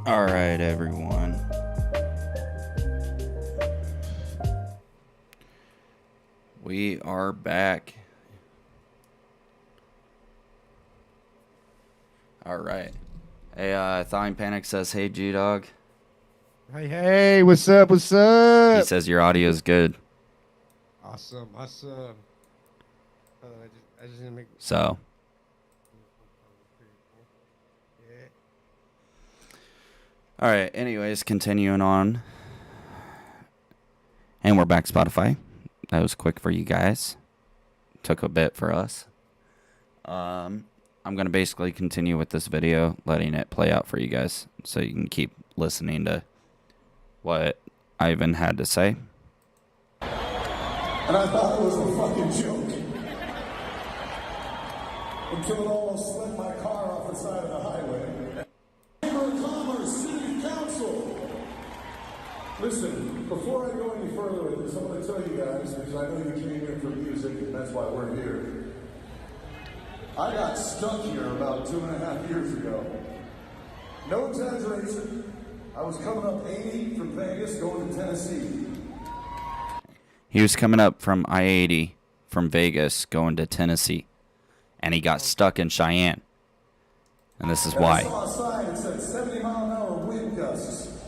S1: All right, everyone. We are back. All right. Hey, Thawing Panic says, "Hey, G-Dog."
S3: Hey, what's up? What's
S1: He
S3: up?
S1: says your audio is good.
S3: Awesome. Hold on, I just need to make.
S1: So,
S3: Yeah.
S1: all right. Anyways, continuing on. And we're back, Spotify. That was quick for you guys. Took a bit for us. I'm going to basically continue with this video, letting it play out for you guys so you can keep listening to what Ivan had to say.
S4: And I thought it was a fucking joke. Until it almost slammed my car off the side of the highway. Chamber of Commerce, City Council. Listen, before I go any further with this, I'm going to tell you guys, because I know you came here for music, and that's why we're here. I got stuck here about 2.5 years ago. No exaggeration. I was coming up 80 from Vegas going to Tennessee.
S1: He was coming up from I-80 from Vegas going to Tennessee, and he got stuck in Cheyenne. And this is
S4: I
S1: why.
S4: saw a sign that said 70-mile-an-hour wind gusts.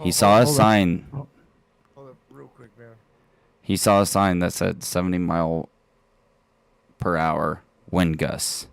S1: He saw a sign.
S3: Hold up, real quick, man.
S1: He saw a sign that said 70 mile per hour wind gusts.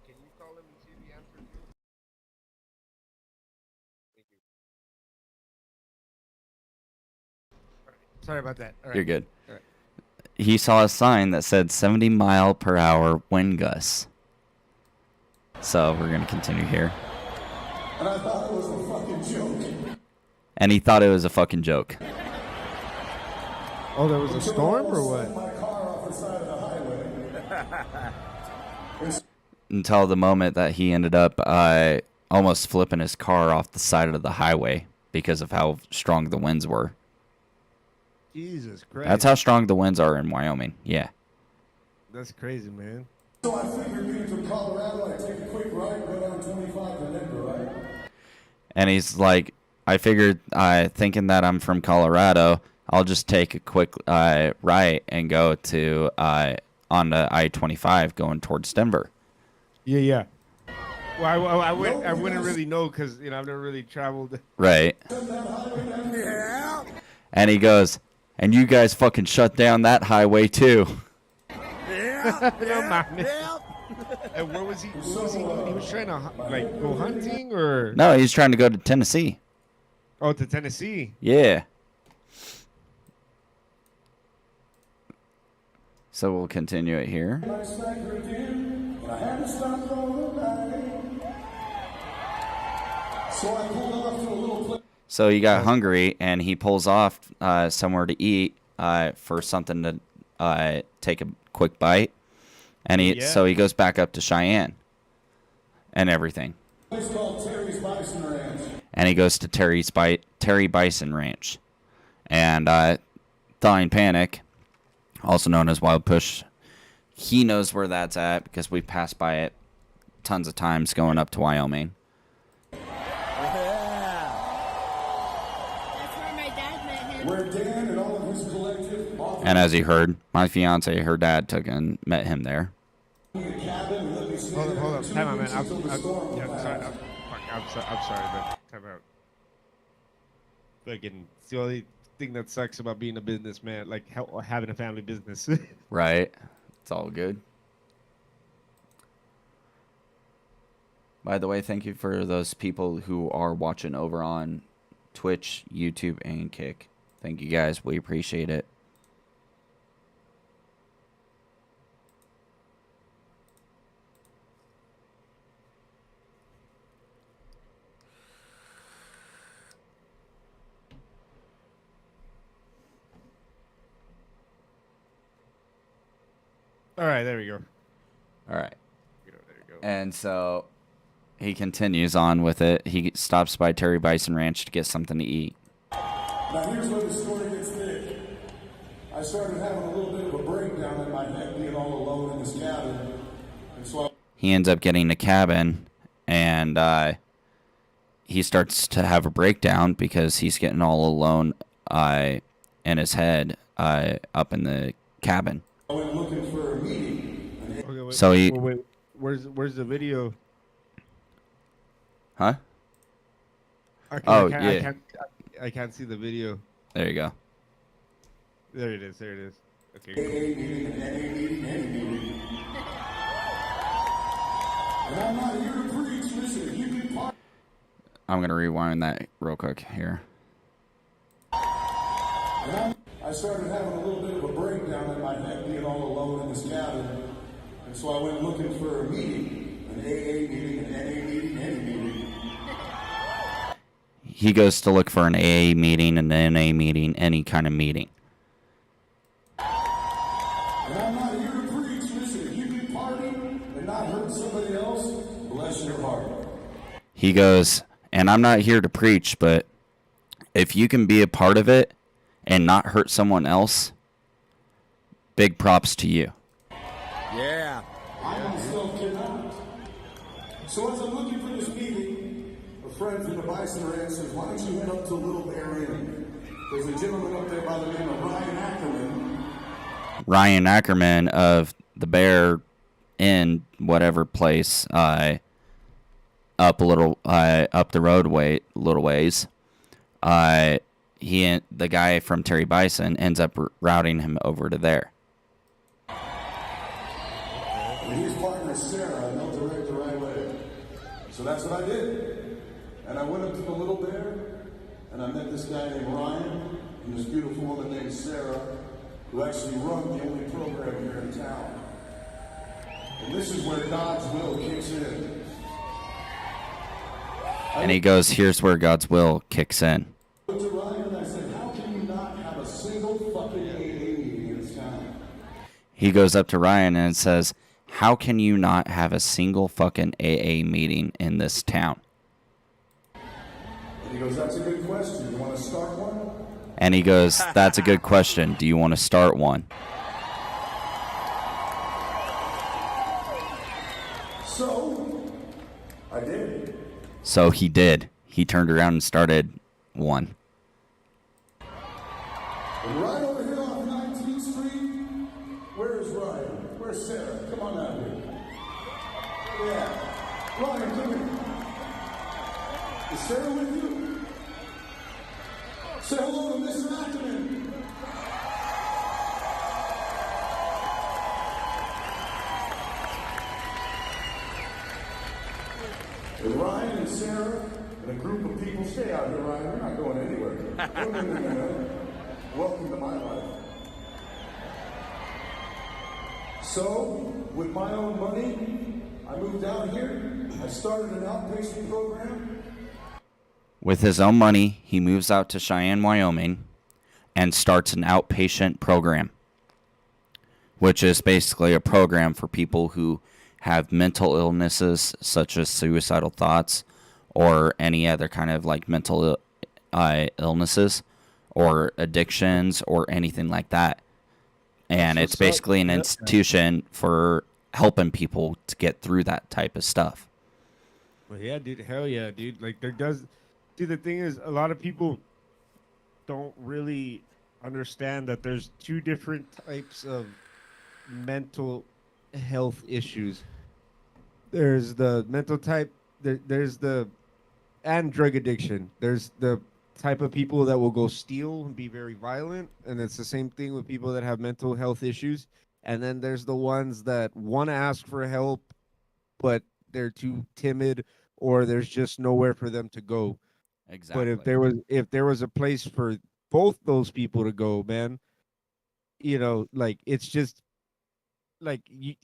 S3: Can you call him and see if he answers you? Thank you. All right. Sorry about that. All right.
S1: You're good.
S3: All right.
S1: He saw a sign that said 70 mile per hour wind gusts. So we're going to continue here.
S4: And I thought it was a fucking joke.
S1: And he thought it was a fucking joke.
S3: Oh, there was a
S4: Until it
S3: storm or
S4: almost
S3: what?
S4: slammed my car off the side of the highway.
S1: Until the moment that he ended up almost flipping his car off the side of the highway because of how strong the winds were.
S3: Jesus Christ.
S1: That's how strong the winds are in Wyoming. Yeah.
S3: That's crazy, man.
S4: So I figured being from Colorado, I'd take a quick ride, go down 25 to Denver, right?
S1: And he's like, I figured, thinking that I'm from Colorado, I'll just take a quick right and go to on the I-25 going towards Denver.
S3: Yeah. Well, I wouldn't really know because I've never really traveled.
S1: Right.
S3: Yeah.
S1: And he goes, and you guys fucking shut down that highway too.
S3: Yeah. And where was he? What was he doing? He was trying to go hunting or?
S1: No, he's trying to go to Tennessee.
S3: Oh, to Tennessee.
S1: Yeah. So we'll continue it here.
S4: I staggered in, and I had to stop for the night. So I pulled off to a little place.
S1: So he got hungry and he pulls off somewhere to eat for something to take a quick bite. And so he goes back up to Cheyenne and everything.
S4: Place called Terry's Bison Ranch.
S1: And he goes to Terry Bison Ranch. And Thawing Panic, also known as Wild Push, he knows where that's at because we passed by it tons of times going up to Wyoming.
S5: Yeah.
S6: That's where my dad met him.
S4: Where Dan and all of his collective
S1: And as you heard, my fiance, her dad took and met him there.
S3: Hold up. Time out, man. Yeah, sorry. I'm sorry, man. Time out. Fucking, it's the only thing that sucks about being a businessman, like having a family business.
S1: Right. It's all good. By the way, thank you for those people who are watching over on Twitch, YouTube, and Kick. Thank you guys. We appreciate it.
S3: All right, there we go.
S1: All right.
S3: There you go.
S1: And so he continues on with it. He stops by Terry Bison Ranch to get something to eat.
S4: Now here's where the story gets thick. I started having a little bit of a breakdown in my head being all alone in this cabin. And so
S1: He ends up getting a cabin, and he starts to have a breakdown because he's getting all alone in his head up in the cabin.
S4: I went looking for a meeting.
S3: Okay, wait,
S1: So he-
S3: wait, where's the video?
S1: Huh?
S3: Oh,
S1: yeah.
S3: I can't see the video.
S1: There you go.
S3: There it is. Okay.
S4: AA meeting, an NA meeting, any meeting. And I'm not here to preach. Listen, if you can part.
S1: I'm going to rewind that real quick here.
S4: I started having a little bit of a breakdown in my head being all alone in this cabin. And so I went looking for a meeting, an AA meeting, an NA meeting, any meeting.
S1: He goes to look for an AA meeting, an NA meeting, any kind of meeting.
S4: And I'm not here to preach. Listen, if you can party and not hurt somebody else, bless your heart.
S1: He goes, and I'm not here to preach, but if you can be a part of it and not hurt someone else, big props to you.
S5: Yeah.
S4: I myself cannot. So as I'm looking for this meeting, a friend from the Bison Ranch says, why don't you head up to Little Bear Inn? There's a gentleman up there by the name of Ryan Ackerman.
S1: Ryan Ackerman of the Bear Inn, whatever place, up the roadway, little ways. The guy from Terry Bison ends up routing him over to there.
S4: And his partner, Sarah, and they'll direct the right way. So that's what I did. And I went up to the Little Bear, and I met this guy named Ryan, and this beautiful woman named Sarah, who actually run the only program here in town. And this is where God's will kicks in.
S1: And he goes, here's where God's will kicks in.
S4: I went to Ryan and I said, how can you not have a single fucking AA meeting in this town?
S1: He goes up to Ryan and says, how can you not have a single fucking AA meeting in this town?
S4: And he goes, that's a good question. You want to start one?
S1: And he goes, that's a good question. Do you want to start one?
S4: So, I did.
S1: So he did. He turned around and started one.
S4: And right over here on 19th Street, where is Ryan? Where's Sarah? Come on out here. Yeah. Ryan, come here. Is Sarah with you? Say hello to Mr. Ackerman. And Ryan and Sarah and a group of people, stay out here, Ryan. We're not going anywhere. No. Welcome to my life. So, with my own money, I moved down here. I started an outpatient program.
S1: With his own money, he moves out to Cheyenne, Wyoming, and starts an outpatient program, which is basically a program for people who have mental illnesses such as suicidal thoughts or any other kind of like mental illnesses or addictions or anything like that. And it's basically an institution for helping people to get through that type of stuff.
S3: Well, yeah, dude. Hell yeah, dude. Like, there does. See, the thing is, a lot of people don't really understand that there's two different types of mental health issues. There's the mental type. There's the and drug addiction. There's the type of people that will go steal and be very violent, and it's the same thing with people that have mental health issues. And then there's the ones that want to ask for help, but they're too timid, or there's just nowhere for them to go. But
S1: Exactly.
S3: if there was a place for both those people to go, man, like it's just like you,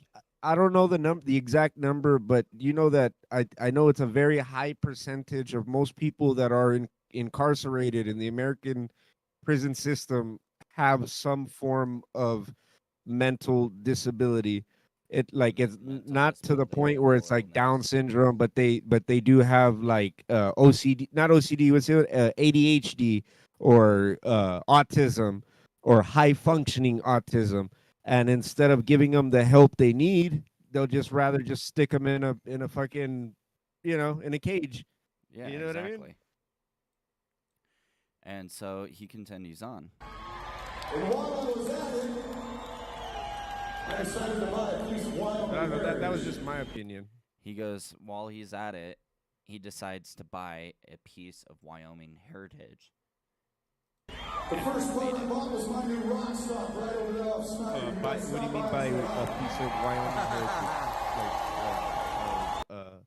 S3: I don't know the exact number, but you know that I know it's a very high percentage of most people that are incarcerated in the American prison system have some form of mental disability. It like it's
S1: Mental
S3: not to the
S1: disability
S3: point where it's
S1: or
S3: like Down
S1: illness.
S3: syndrome, but they do have like OCD, not OCD, what's it, ADHD or autism or high functioning autism. And instead of giving them the help they need, they'll just rather just stick them in a fucking, in a cage.
S1: Yeah,
S3: You know what I mean?
S1: exactly. And so he continues on.
S4: And while I was at it, I decided to buy a piece of Wyoming
S3: That was
S4: heritage.
S3: just my opinion.
S1: He goes, while he's at it, he decides to buy a piece of Wyoming heritage.
S4: The first part I bought was my new rock stop right over there off Snyder. You guys
S3: What do you
S4: stop
S3: mean
S4: by
S3: by
S4: and say
S3: a
S4: hi.
S3: piece of Wyoming heritage?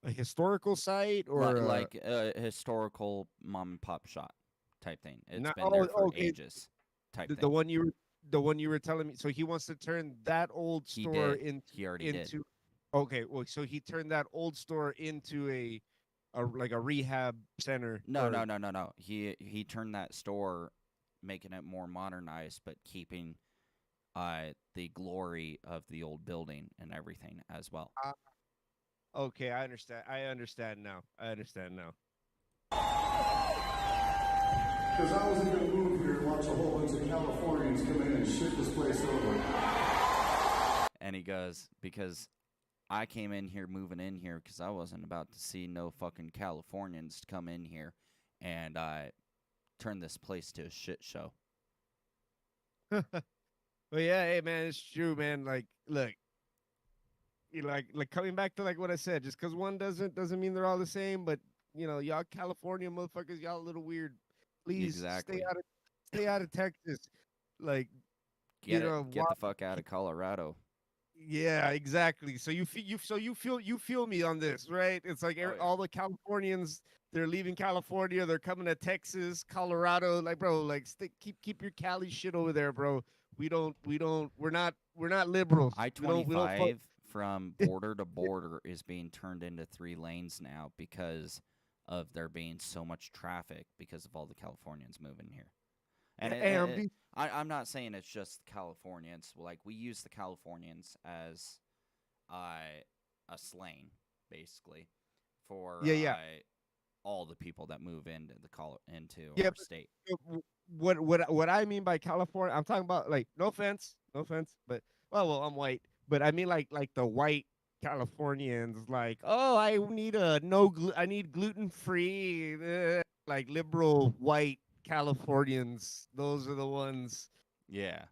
S3: Like a historical site or
S1: Like a historical mom and pop shop type thing. It's
S3: not?
S1: been there for
S3: Okay.
S1: ages type
S3: The,
S1: thing.
S3: the one you were the one you were telling me. So he wants to turn that old
S1: He
S3: store
S1: did. He already did.
S3: into. Okay, well, so he turned that old store into a like a rehab center.
S1: No,
S3: or-
S1: no, no, no, no. He turned that store, making it more modernized, but keeping the glory of the old building and everything as well.
S3: Okay, I understand. I understand now.
S4: Because I wasn't going to move here and watch a whole bunch of Californians come in and shit this place over.
S1: And he goes, because I came in here, moving in here, because I wasn't about to see no fucking Californians come in here and turn this place to a shit show.
S3: Well, yeah, hey man, it's true, man. Like, look, like coming back to like what I said, just because one doesn't mean they're all the same. But y'all California motherfuckers, y'all a little weird. Please
S1: Exactly.
S3: stay out of Texas. Like,
S1: Get
S3: why,
S1: the fuck out of Colorado.
S3: yeah, exactly. So you feel me on this, right? It's like
S1: Oh, yeah.
S3: all the Californians, they're leaving California, they're coming to Texas, Colorado. Like, bro, like keep your Cali shit over there, bro. We're not liberals. We don't fuck.
S1: I-25 from border to border is being turned into 3 lanes now because of there being so much traffic because of all the Californians moving here. And I'm not saying it's just Californians. Like, we use the Californians as a slang, basically, for
S3: Yeah.
S1: all the people that move into into
S3: Yeah,
S1: our
S3: but
S1: state.
S3: what I mean by California, I'm talking about, like, no offense, but well, I'm white, but I mean like the white Californians, like, oh, I need I need gluten free, like liberal white Californians. Those are the ones.
S1: Yeah.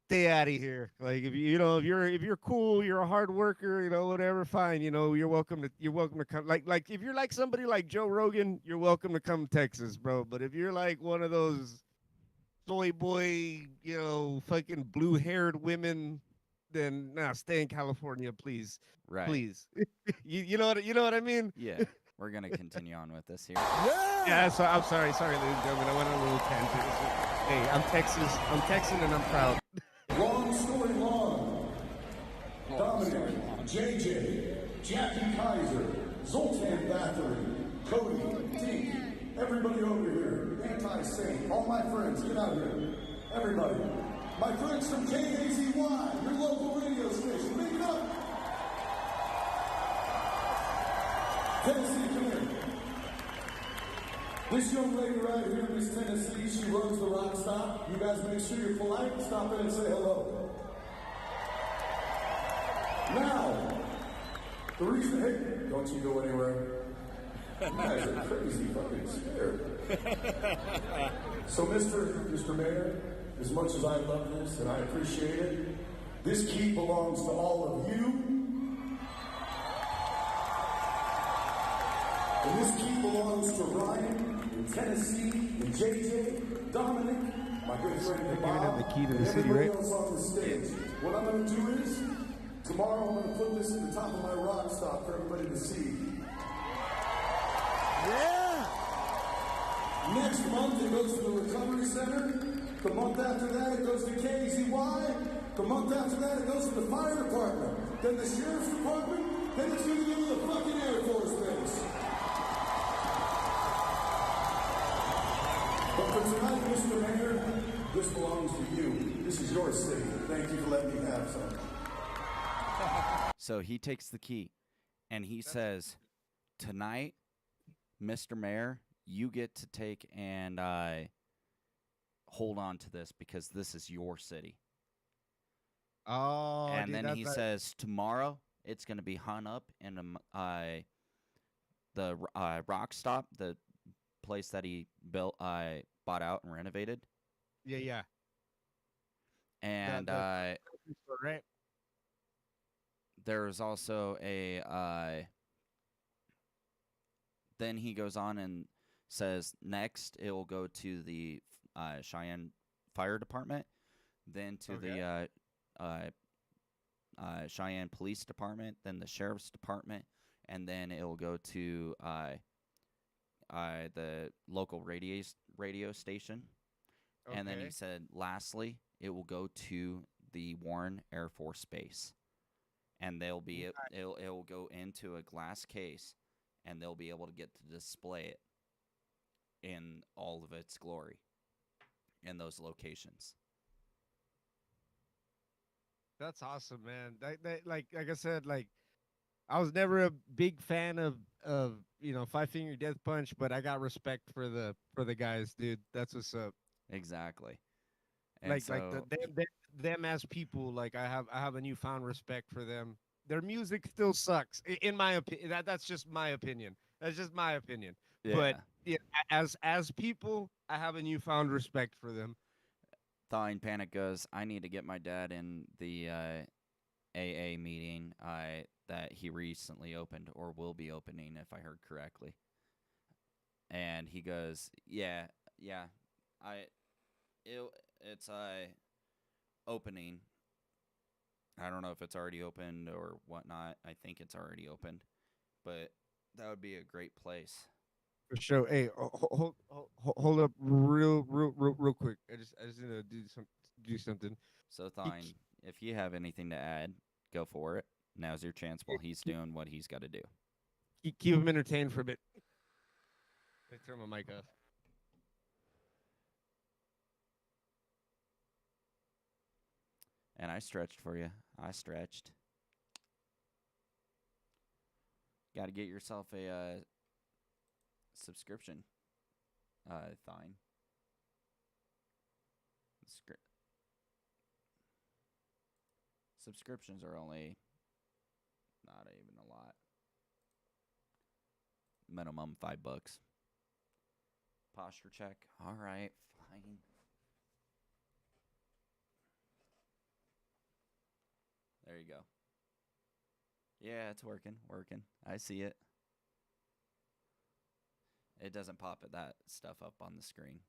S3: Stay out of here. Like, if if you're cool, you're a hard worker, whatever, fine. You're welcome to come. Like if you're like somebody like Joe Rogan, you're welcome to come to Texas, bro. But if you're like one of those soy boy, fucking blue haired women, then nah, stay in California, please.
S1: Right.
S3: Please. You know what I mean?
S1: Yeah. We're going to continue on with this here.
S3: Yeah, so I'm sorry, ladies and gentlemen. I went on a little tangent. Hey, I'm Texan and I'm proud.
S4: Long story long. Dominic, JJ, Jackie Kaiser, Zoltan Bathory, Cody, Deke, everybody over here, Anti-Saint, all my friends, get out here. Everybody. My friends from KAZY, your local radio station, make it up. Tennessee, come here. This young lady right here, Miss Tennessee, she runs the rock stop. You guys make sure you're polite and stop in and say hello. Now, the reason, hey, don't you go anywhere. You guys are crazy fucking scared. So, Mr. Mayor, as much as I love this and I appreciate it, this key belongs to all of you. And this key belongs to Ryan, and Tennessee, and JJ, Dominic, my good friend Bob,
S3: the key to the
S4: and
S3: city,
S4: everybody
S3: right?
S4: else on the stage. What I'm going to do is, tomorrow I'm going to put this at the top of my rock stop for everybody to see.
S5: Yeah!
S4: Next month it goes to the Recovery Center. The month after that it goes to KZY. The month after that it goes to the Fire Department. Then the Sheriff's Department. Then it's going to go to the fucking Air Force Base. But for tonight, Mr. Mayor, this belongs to you. This is your city. Thank you for letting me have some.
S1: So he takes the key, and he says, tonight, Mr. Mayor, you get to take and hold on to this because this is your city.
S3: Oh,
S1: And
S3: dude,
S1: then
S3: that's
S1: he
S3: not-
S1: says, tomorrow, it's going to be hung up in the Rock Stop, the place that he built, bought out and renovated.
S3: yeah.
S1: And
S3: Right.
S1: there's also a then he goes on and says next it will go to the Cheyenne Fire Department, then to the Cheyenne Police Department, then the Sheriff's Department, and then it will go to the local radio station. And then he
S3: Okay.
S1: said, lastly, it will go to the Warren Air Force Base, and they'll be it will go into a glass case, and they'll be able to get to display it in all of its glory in those locations.
S3: That's awesome, man. Like I said, like I was never a big fan of Five Finger Death Punch, but I got respect for the guys, dude. That's what's up.
S1: Exactly. And
S3: Like
S1: so,
S3: them as people, like I have a newfound respect for them. Their music still sucks, in my opinion. That's just my opinion. That's just my opinion.
S1: yeah.
S3: But yeah, as people, I have a newfound respect for them.
S1: Thawing Panic goes, I need to get my dad in the AA meeting that he recently opened or will be opening, if I heard correctly. And he goes, yeah, it's opening. I don't know if it's already opened or whatnot. I think it's already opened, but that would be a great place.
S3: For sure. Hey, hold up, real quick. I just need to do something.
S1: So, Thawing, if you have anything to add, go for it. Now's your chance while he's doing what he's got to do.
S3: Keep him entertained for a bit. Let me turn my mic off.
S1: And I stretched for you. I stretched. Got to get yourself a subscription. Thawing. Subscriptions are only not even a lot. Minimum $5. Posture check. All right, fine. There you go. Yeah, it's working. I see it. It doesn't pop that stuff up on the screen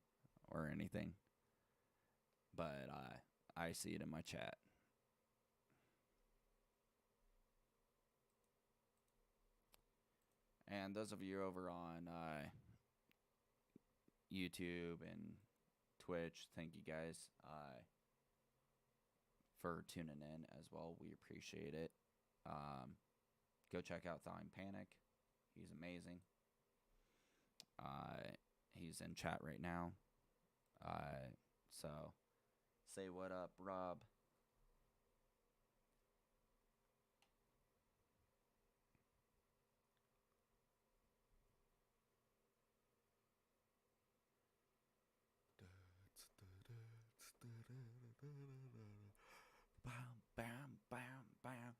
S1: or anything. But I see it in my chat. And those of you over on YouTube and Twitch, thank you guys for tuning in as well. We appreciate it. Go check out Thawing Panic. He's amazing. He's in chat right now. So say what up, Rob. Bam, bam, bam, bam.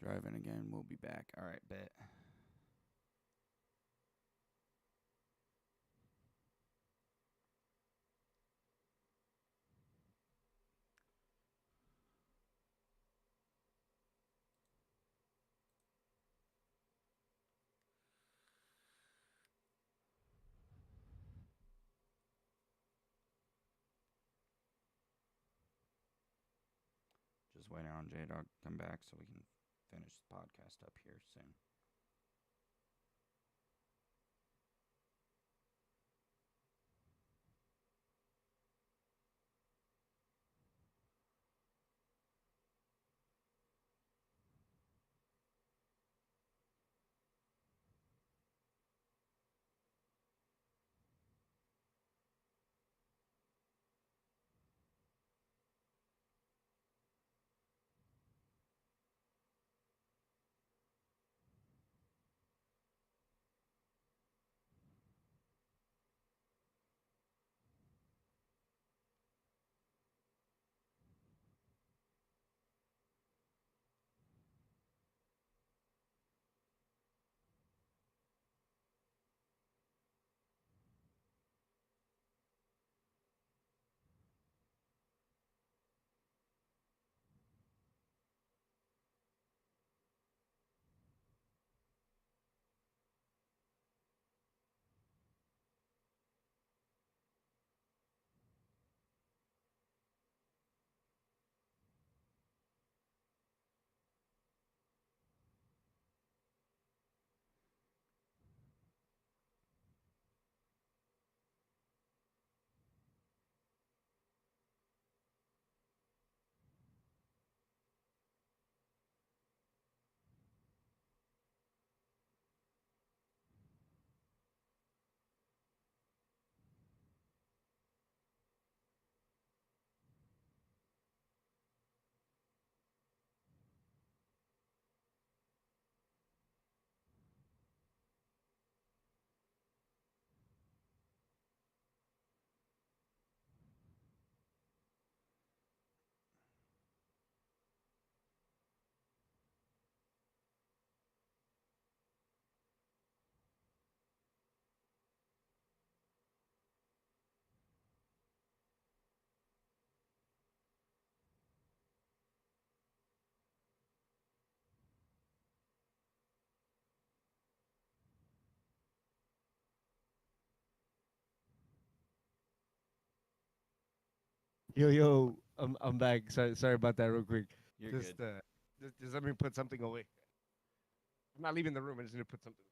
S1: Driving again. We'll be back. All right, bet. Just waiting on J-Dog to come back so we can finish the podcast up here soon.
S3: Yo, I'm back. Sorry about that, real quick.
S1: You're
S3: Just
S1: good.
S3: just let me put something away. I'm not leaving the room. I just need to put something.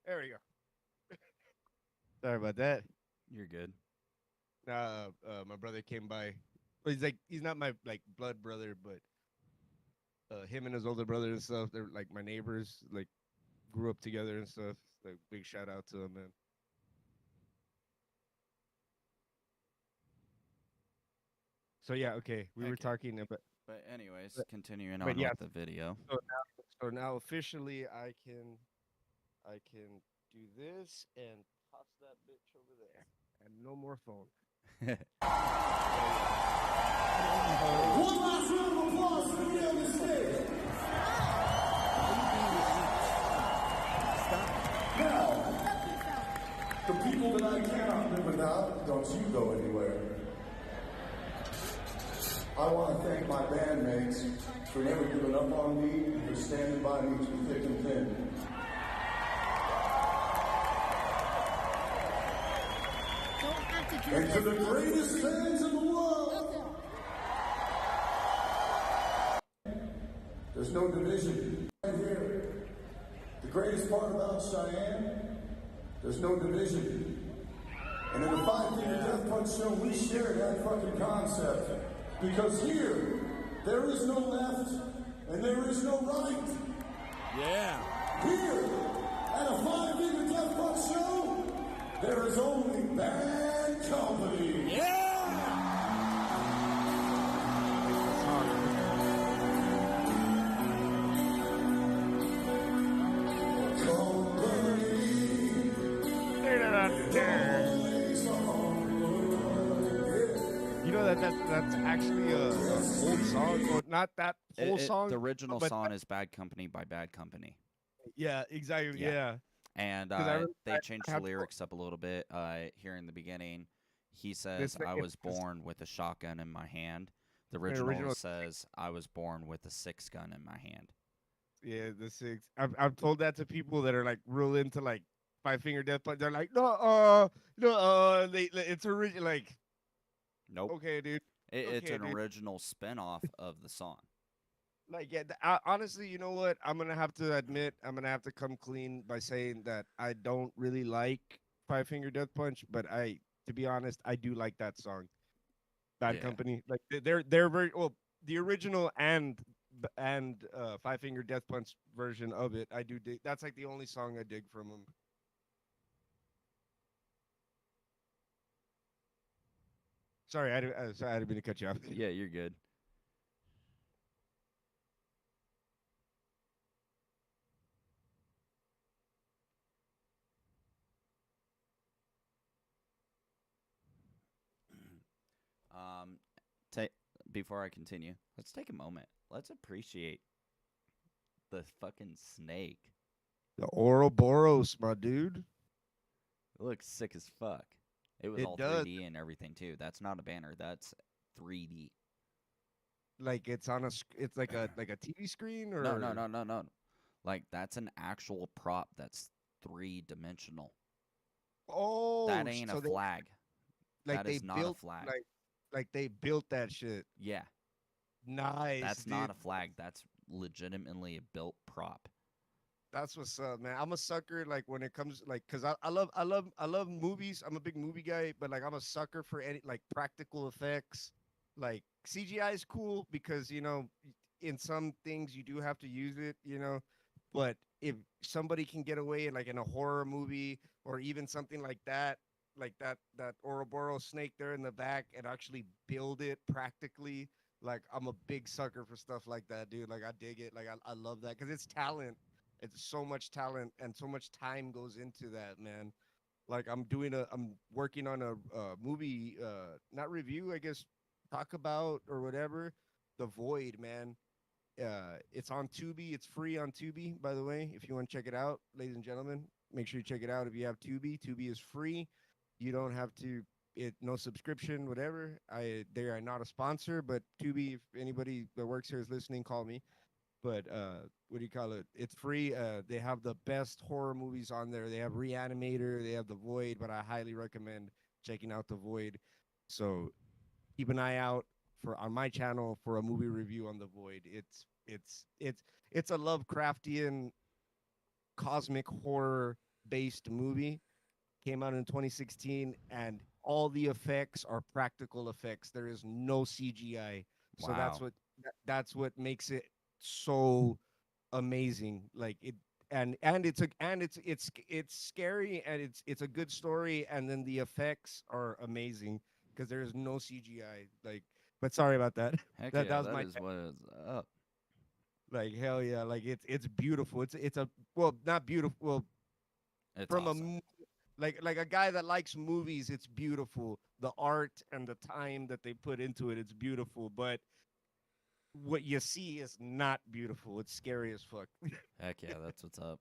S3: There we go. Sorry about that.
S1: You're good.
S3: My brother came by. Well, he's not my like blood brother, but him and his older brother and stuff. They're like my neighbors. Like grew up together and stuff. Like big shout out to them, man. So yeah, okay. We were
S1: Okay.
S3: talking about.
S1: But anyways,
S3: But-
S1: continuing
S3: but
S1: on
S3: yeah,
S1: with the video.
S3: So now officially, I can do this and toss that bitch over there, and no more phone.
S4: One last round of applause for me on the stage. Now, the people that I cannot live without, don't you go anywhere. I want to thank my bandmates for never giving up on me and for standing by me through thick and thin.
S6: Don't have to do
S4: And to
S6: this.
S4: the greatest fans in the world, there's no division right here. The greatest part about Cheyenne, there's no division. And in the Five Finger Death Punch show, we share that fucking concept. Because here, there is no left and there is no right.
S5: Yeah.
S4: Here, at a Five Finger Death Punch show, there is only bad company.
S3: You know that's actually a old song, or not that whole song.
S1: The original
S3: but
S1: song is "Bad Company" by Bad Company,
S3: yeah, exactly.
S1: Yeah.
S3: Yeah,
S1: and
S3: 'Cause I
S1: they changed the
S3: have-
S1: lyrics up a little bit. Here in the beginning, he says,
S3: This-
S1: "I was
S3: it's-
S1: born with a shotgun in my hand." The
S3: original-
S1: original says, "I was born with a six gun in my hand."
S3: yeah, the six. I've told that to people that are like real into like Five Finger Death Punch. They're like, no, it's original. Like,
S1: Nope.
S3: okay, dude.
S1: It's
S3: okay,
S1: an
S3: dude.
S1: original spin-off of the song.
S3: Like, yeah, honestly, you know what? I'm gonna have to admit, I'm gonna have to come clean by saying that I don't really like Five Finger Death Punch, but to be honest, I do like that song, Bad
S1: Yeah.
S3: Company. Like, they're very well. The original and Five Finger Death Punch version of it, I do dig. That's like the only song I dig from them. Sorry, sorry, I didn't mean to cut you off.
S1: Yeah, you're good. Um, before I continue, let's take a moment. Let's appreciate the fucking snake.
S3: The Ouroboros, my dude.
S1: It looks sick as fuck. It was
S3: It
S1: all
S3: does.
S1: 3D and everything too. That's not a banner. That's 3D.
S3: Like it's on it's like a TV screen or
S1: No. Like that's an actual prop that's 3-dimensional.
S3: Oh,
S1: That ain't
S3: so
S1: a
S3: they-
S1: flag.
S3: like
S1: That
S3: they
S1: is not
S3: built
S1: a flag.
S3: like they built that shit.
S1: Yeah,
S3: Nice.
S1: that's
S3: dude.
S1: not a flag. That's legitimately a built prop.
S3: That's what's up, man. I'm a sucker like when it comes like because I love movies. I'm a big movie guy, but like I'm a sucker for any like practical effects. Like CGI is cool because in some things you do have to use it, but if somebody can get away in like in a horror movie or even something like that Ouroboros snake there in the back and actually build it practically, like I'm a big sucker for stuff like that, dude. Like I dig it. Like I love that because it's talent. It's so much talent and so much time goes into that, man. Like I'm working on a movie, not review, I guess, talk about or whatever. The Void, man. It's on Tubi. It's free on Tubi, by the way. If you want to check it out, ladies and gentlemen, make sure you check it out. If you have Tubi, Tubi is free. You don't have to. No subscription, whatever. They are not a sponsor, but Tubi. If anybody that works here is listening, call me. But what do you call it? It's free. They have the best horror movies on there. They have Reanimator. They have The Void. But I highly recommend checking out The Void. So keep an eye out on my channel for a movie review on The Void. It's a Lovecraftian cosmic horror based movie. Came out in 2016, and all the effects are practical effects. There is no CGI. So
S1: Wow.
S3: that's what makes it so amazing. Like it, and it's scary, and it's a good story, and then the effects are amazing because there is no CGI. Like, but sorry about that.
S1: Heck
S3: That
S1: yeah,
S3: was
S1: that
S3: my
S1: is what is up.
S3: like hell yeah. Like it's beautiful. It's a well not beautiful. Well,
S1: It's
S3: from
S1: awesome.
S3: like a guy that likes movies, it's beautiful. The art and the time that they put into it, it's beautiful. But what you see is not beautiful. It's scary as fuck.
S1: Heck yeah, that's what's up.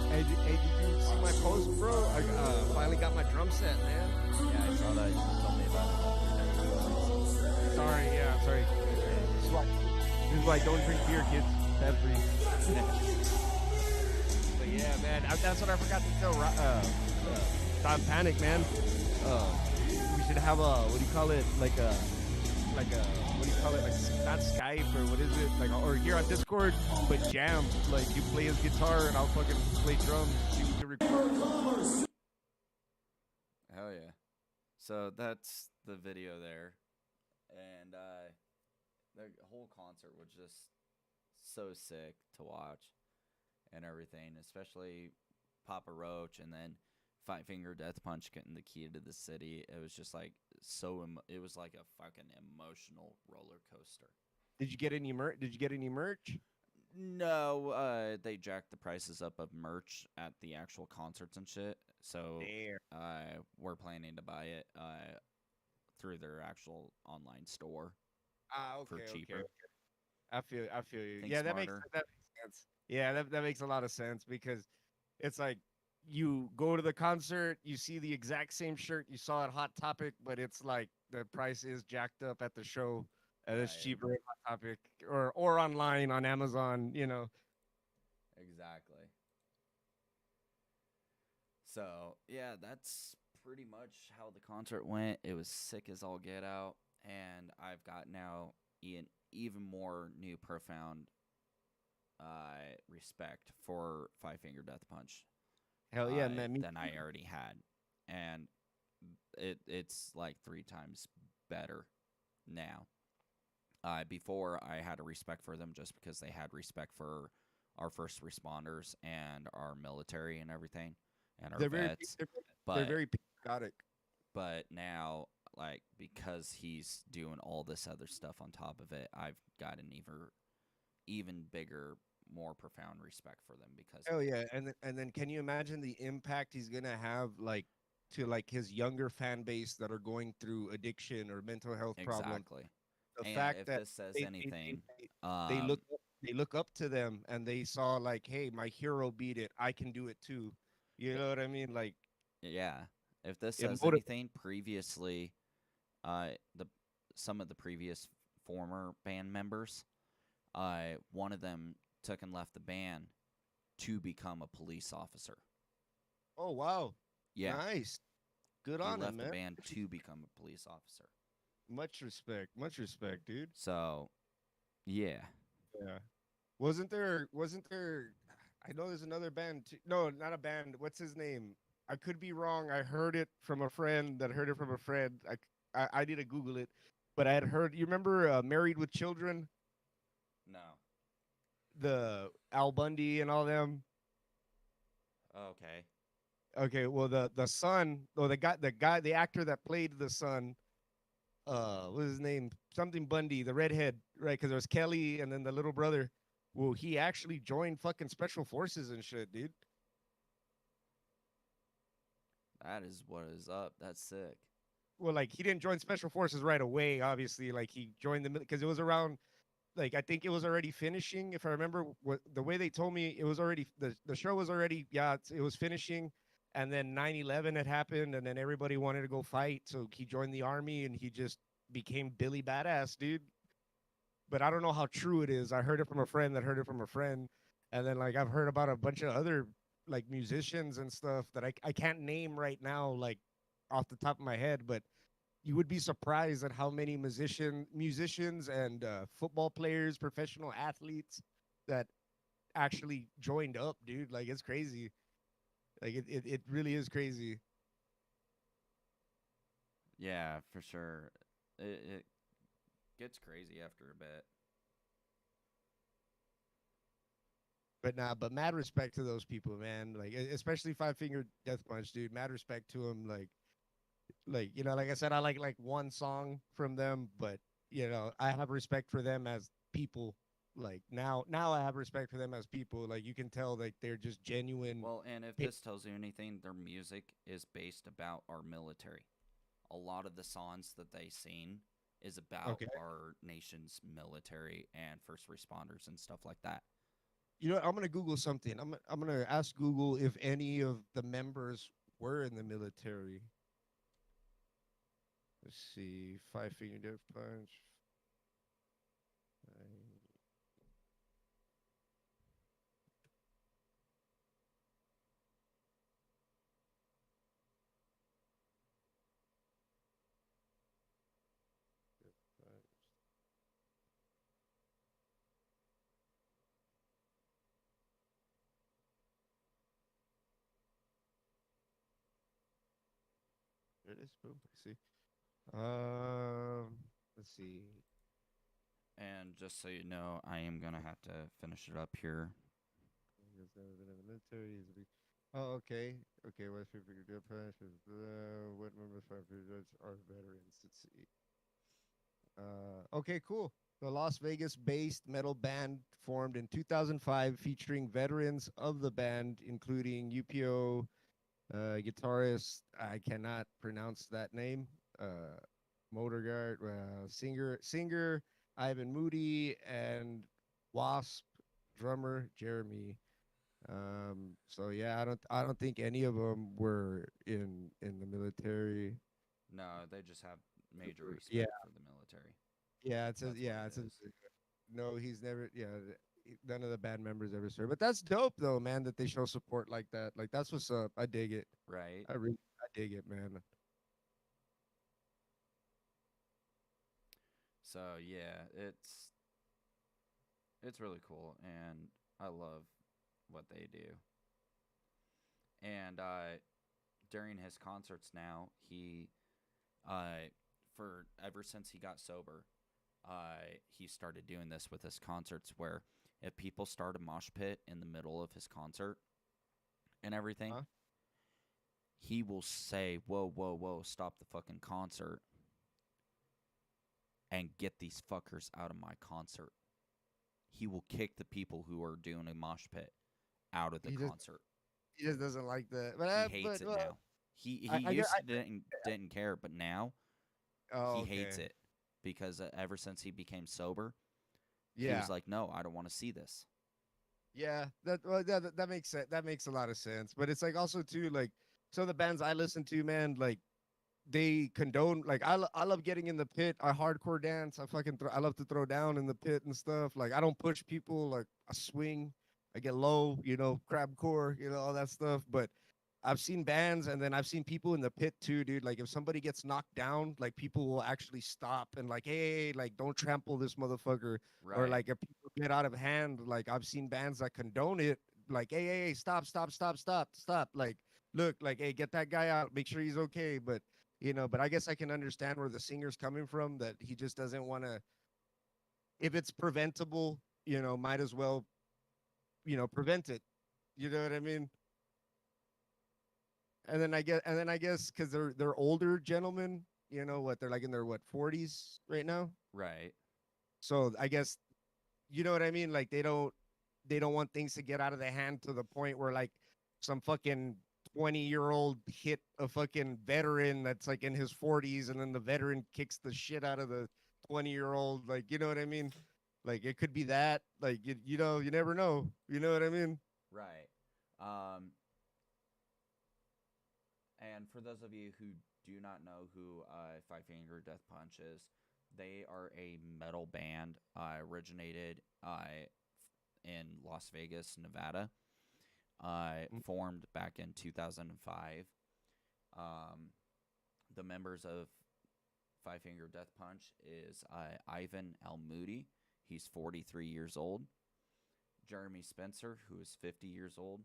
S3: Hey, did you see my post, bro? I finally got my drum set, man.
S1: Yeah, I saw that. You told me about
S3: Sorry, yeah, sorry. This is why I don't drink beer, kids. Bad for you. But yeah, man, that's what I forgot to tell. Stop Panic, man. We should have a what do you call it? Like a what do you call it? Like not Skype or what is it? Like or here on Discord, but jam. Like you play his guitar and I'll fucking play drums. See if we can record.
S1: it. Hell yeah. So that's the video there. And the whole concert was just so sick to watch and everything, especially Papa Roach and then Five Finger Death Punch getting the key to the city. It was just like it was like a fucking emotional roller coaster.
S3: Did you get any merch? Did you get any merch?
S1: No, they jacked the prices up of merch at the actual concerts and shit. So
S3: Damn.
S1: we're planning to buy it through their actual online store
S3: Okay,
S1: for cheaper.
S3: okay. I feel you.
S1: Think
S3: Yeah,
S1: smarter.
S3: that makes sense. Yeah, that makes a lot of sense because it's like you go to the concert, you see the exact same shirt you saw at Hot Topic, but it's like the price is jacked up at the show, and it's
S1: Right.
S3: cheaper at Hot Topic or online on Amazon. You know.
S1: Exactly. So yeah, that's pretty much how the concert went. It was sick as all get out, and I've got now an even more new profound respect for Five Finger Death Punch
S3: Hell yeah, man.
S1: than I already had, and it's like 3 times better now. Before I had a respect for them just because they had respect for our first responders and our military and everything and our vets.
S3: They're very patriotic.
S1: But now, like, because he's doing all this other stuff on top of it, I've got an even bigger, more profound respect for them because
S3: Oh yeah, and then can you imagine the impact he's gonna have like to like his younger fan base that are going through addiction or mental health problems?
S1: exactly.
S3: The
S1: And
S3: fact
S1: if
S3: that
S1: this says
S3: they, they,
S1: anything,
S3: they look up to them and they saw like, hey, my hero beat it, I can do it too. You know what I mean? Like
S1: yeah, if this
S3: it
S1: says
S3: motivates.
S1: anything, previously, the some of the previous former band members, one of them took and left the band to become a police officer.
S3: Oh wow,
S1: Yeah,
S3: nice, good
S1: he
S3: on him,
S1: left the
S3: man.
S1: band to become a police officer.
S3: Much respect, dude.
S1: So, yeah,
S3: Yeah. Wasn't there I know there's another band too. No, not a band. What's his name? I could be wrong. I heard it from a friend that heard it from a friend. I need to Google it. But I had heard you remember Married with Children,
S1: no,
S3: the Al Bundy and all them.
S1: okay,
S3: Okay, well the son, or the actor that played the son, what was his name? Something Bundy, the redhead, right? Because there was Kelly and then the little brother. Well, he actually joined fucking special forces and shit, dude.
S1: that is what is up. That's sick.
S3: Well, like he didn't join special forces right away, obviously. Like he joined the because it was around, like I think it was already finishing. If I remember what the way they told me, it was already the show was already it was finishing, and then 9/11 had happened, and then everybody wanted to go fight, so he joined the army and he just became Billy Badass, dude. but I don't know how true it is. I heard it from a friend that heard it from a friend, and then like I've heard about a bunch of other like musicians and stuff that I can't name right now, like off the top of my head, but you would be surprised at how many musicians and football players, professional athletes that actually joined up, dude. Like it's crazy. Like it really is crazy.
S1: Yeah, for sure. It gets crazy after a bit.
S3: But nah, but mad respect to those people, man. Like especially Five Finger Death Punch, dude. Mad respect to them. Like like I said, I like one song from them, but I have respect for them as people. Like now I have respect for them as people. Like you can tell like they're just genuine.
S1: Well, and if this tells you anything, their music is based about our military. A lot of the songs that they sing is about
S3: Okay.
S1: our nation's military and first responders and stuff like that.
S3: You know what? I'm gonna Google something. I'm gonna ask Google if any of the members were in the military. Let's see. Five Finger Death Punch. There it is. Boom. I see. Let's see.
S1: And just so you know, I am going to have to finish it up here.
S3: Military is a big. Oh, okay. Okay. West Finger Death Punch. What members of Five Finger Death are veterans? Let's see. Okay, cool. The Las Vegas-based metal band formed in 2005, featuring veterans of the band, including UPO guitarist. I cannot pronounce that name. Uh, Motorguard, singer Ivan Moody, and Wasp drummer Jeremy. So yeah, I don't think any of them were in the military.
S1: No, they just have major
S3: Yeah,
S1: respect for the military.
S3: yeah, it says
S1: That's what
S3: yeah,
S1: it
S3: it says
S1: is.
S3: no, he's never. Yeah, none of the band members ever served. But that's dope though, man. That they show support like that. Like that's what's up. I dig it.
S1: Right?
S3: I dig it, man.
S1: So, yeah, it's really cool and I love what they do. And during his concerts now, he uh for ever since he got sober, he started doing this with his concerts where if people start a mosh pit in the middle of his concert and everything,
S3: Huh?
S1: he will say, "Whoa, whoa, whoa, stop the fucking concert and get these fuckers out of my concert." He will kick the people who are doing a mosh pit out of the
S3: He just
S1: concert.
S3: he just doesn't like that. But
S1: He hates it
S3: well,
S1: now. He
S3: I get.
S1: used to didn't care, but now
S3: Oh,
S1: he hates
S3: okay.
S1: it because ever since he became sober, he was
S3: Yeah.
S1: like, "No, I don't want to see this."
S3: Yeah. That makes sense. That makes a lot of sense. But it's like also too like some of the bands I listen to, man. Like they condone like I love getting in the pit. I hardcore dance. I love to throw down in the pit and stuff. Like I don't push people. Like I swing. I get low. Crabcore. All that stuff. But I've seen bands and then I've seen people in the pit too, dude. Like if somebody gets knocked down, like people will actually stop and like, hey, like don't trample this motherfucker. Or
S1: Right,
S3: like if people get out of hand, like I've seen bands that condone it, like, hey, stop, stop, stop, stop, stop. Like, look, like, hey, get that guy out, make sure he's okay. But I guess I can understand where the singer's coming from, that he just doesn't want to, if it's preventable, might as well, prevent it. You know what I mean? And then I guess because they're older gentlemen, what they're like in their 40s right now.
S1: right,
S3: So I guess you know what I mean. Like they don't want things to get out of their hand to the point where like some fucking 20-year-old hit a fucking veteran that's like in his 40s, and then the veteran kicks the shit out of the 20-year-old. Like you know what I mean. Like it could be that. Like you never know. You know what I mean.
S1: right. Um, and for those of you who do not know who Five Finger Death Punch is, They are a metal band originated in Las Vegas, Nevada. Formed back in 2005. The members of Five Finger Death Punch is Ivan Almoody. He's 43 years old. Jeremy Spencer, who is 50 years old.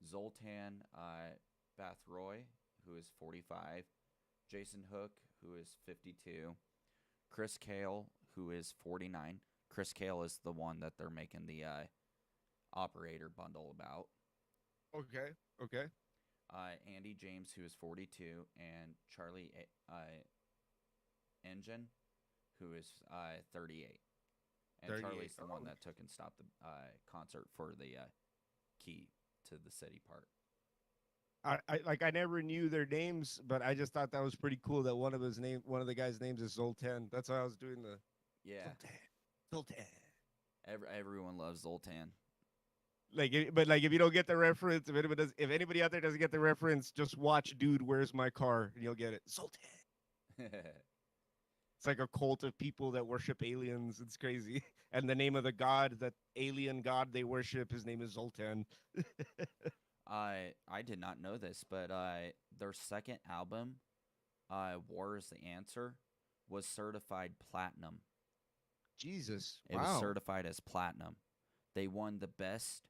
S1: Zoltan Bathroy, who is 45. Jason Hook, who is 52. Chris Cale, who is 49. Chris Cale is the one that they're making the operator bundle about.
S3: Okay.
S1: Andy James, who is 42, and Charlie Engine, who is 38. And
S3: 38.
S1: Charlie's the one that took and stopped the concert for the key to the city part.
S3: I never knew their names, but I just thought that was pretty cool that one of the guys' names is Zoltan. That's why I was doing the
S1: Yeah.
S3: Zoltan.
S1: Everyone loves Zoltan.
S3: But if you don't get the reference, if anybody out there doesn't get the reference, just watch Dude, Where's My Car? And you'll get it. Zoltan. It's like a cult of people that worship aliens. It's crazy. And the name of the god, that alien god they worship, his name is Zoltan.
S1: I did not know this, but their second album, War is the Answer, was certified platinum.
S3: Jesus.
S1: It was certified as platinum. They won the best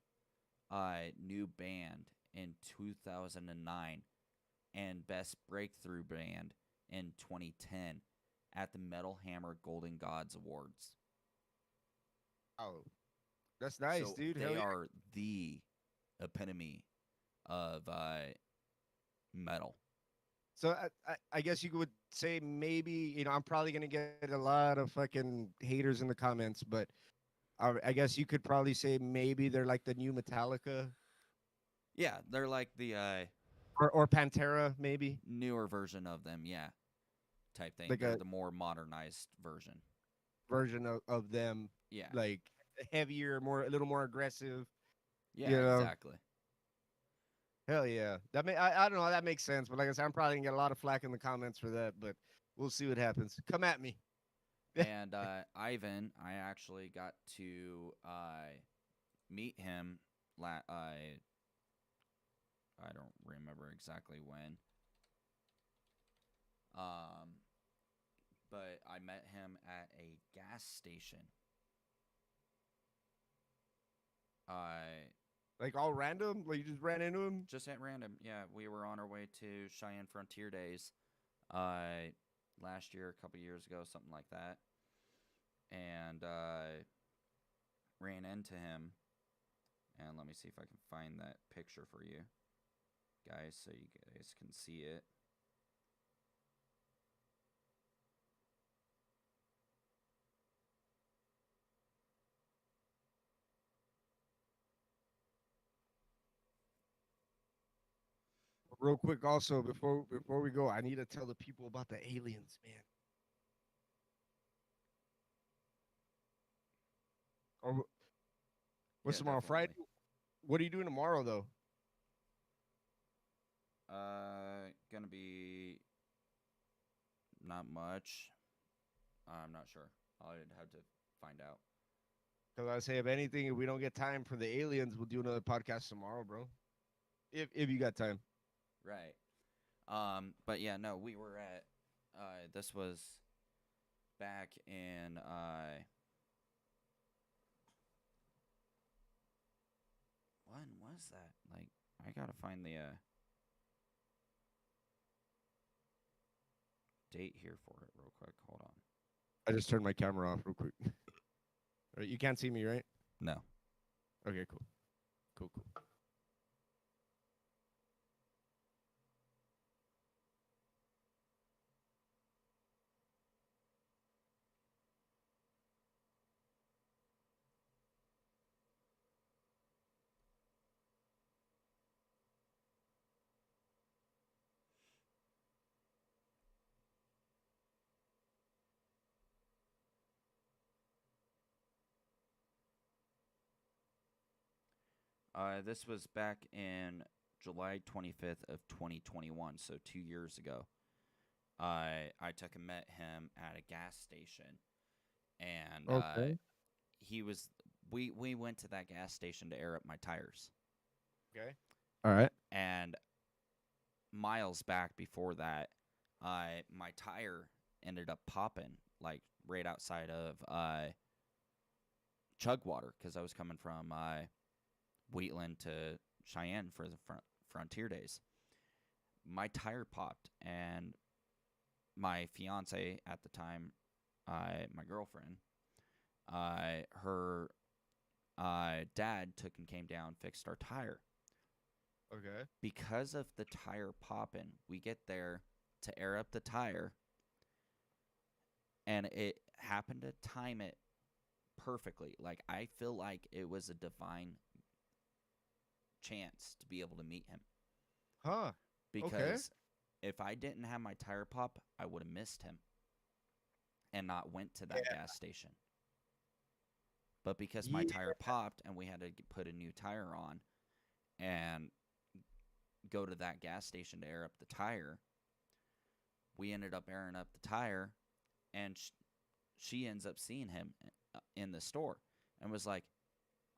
S1: new band in 2009 and best breakthrough band in 2010 at the Metal Hammer Golden Gods Awards.
S3: Oh, that's nice,
S1: So
S3: dude.
S1: They are the epitome of metal.
S3: So I guess you would say maybe, I'm probably going to get a lot of fucking haters in the comments, but I guess you could probably say maybe they're like the new Metallica.
S1: Yeah, they're like the
S3: or Pantera, maybe.
S1: newer version of them, yeah, type thing.
S3: Like
S1: They're the more modernized version.
S3: Version of them.
S1: Yeah.
S3: Like heavier, a little more aggressive.
S1: Yeah, exactly.
S3: Hell yeah. I don't know, that makes sense, but like I said, I'm probably gonna get a lot of flack in the comments for that, but we'll see what happens. Come at me.
S1: And Ivan, I actually got to meet him. I don't remember exactly when. But I met him at a gas station.
S3: Like all random? Like you just ran into him?
S1: Just at random. Yeah, we were on our way to Cheyenne Frontier Days. Last year, a couple years ago, something like that. And ran into him. And let me see if I can find that picture for you guys so you guys can see it.
S3: Real quick also, before we go, I need to tell the people about the aliens, man. Or what's tomorrow?
S1: Definitely.
S3: Friday? What are you doing tomorrow though?
S1: Gonna be not much. I'm not sure. I'd have to find out.
S3: Because I say, if anything, if we don't get time for the aliens, we'll do another podcast tomorrow, bro. If you got time.
S1: Right. But yeah, no, we were at this was back in when was that? Like I gotta find the date here for it real quick. Hold on.
S3: I just turned my camera off real quick. All right, you can't see me, right?
S1: No.
S3: Okay, cool. Cool.
S1: This was back in July 25th of 2021, so 2 years ago. I took and met him at a gas station, and
S3: Okay.
S1: he was we went to that gas station to air up my tires.
S7: Okay.
S3: All right.
S1: And miles back before that, my tire ended up popping like right outside of Chugwater because I was coming from Wheatland to Cheyenne for the Frontier Days. My tire popped, and my fiance at the time, my girlfriend, her dad took and came down, fixed our tire.
S7: Okay.
S1: Because of the tire popping, we get there to air up the tire, and it happened to time it perfectly. Like, I feel like it was a divine chance to be able to meet him.
S7: Huh.
S1: Because if I didn't have my tire pop, I would have missed him and not went to that gas station. But because my tire popped and we had to put a new tire on and go to that gas station to air up the tire, we ended up airing up the tire, and she ends up seeing him in the store and was like,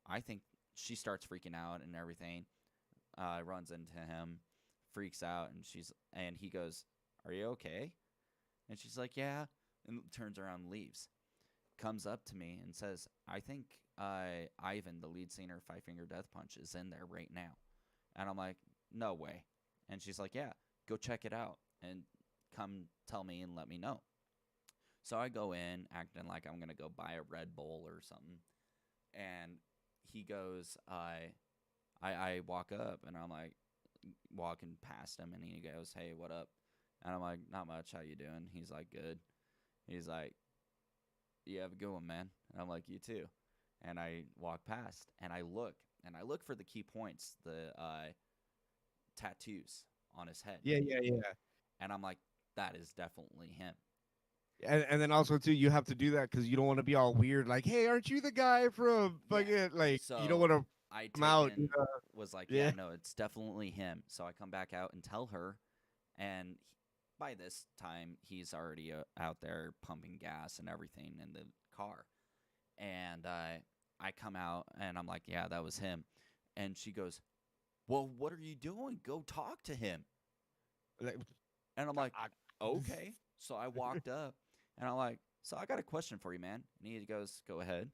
S1: I think she starts freaking out and everything, runs into him, freaks out, and he goes, "Are you okay?" And she's like, "Yeah," and turns around and leaves. Comes up to me and says, "I think Ivan, the lead singer of Five Finger Death Punch, is in there right now." And I'm like, "No way." And she's like, "Yeah, go check it out and come tell me and let me know." So I go in acting like I'm going to go buy a Red Bull or something. And he goes, I walk up, and I'm like walking past him, and he goes, "Hey, what up?" And I'm like, "Not much. How you doing?" He's like, "Good." He's like, "You have a good one, man." And I'm like, "You too." And I walk past, and I look for the key points, the tattoos on his head.
S3: Yeah.
S1: And I'm like, that is definitely him.
S3: And then also too, you have to do that because you don't want to be all weird, like, "Hey, aren't you the guy from fucking like?"
S1: So
S3: you don't want to
S1: I
S3: come out. You
S1: taken
S3: know?
S1: was like,
S3: Yeah.
S1: yeah, no, it's definitely him. So I come back out and tell her, and by this time he's already out there pumping gas and everything in the car. And I come out and I'm like, yeah, that was him. And she goes, "Well, what are you doing? Go talk to him."
S3: Like,
S1: And I'm like, "Okay." So I walked up, and I'm like, "So I got a question for you, man." And he goes, "Go ahead."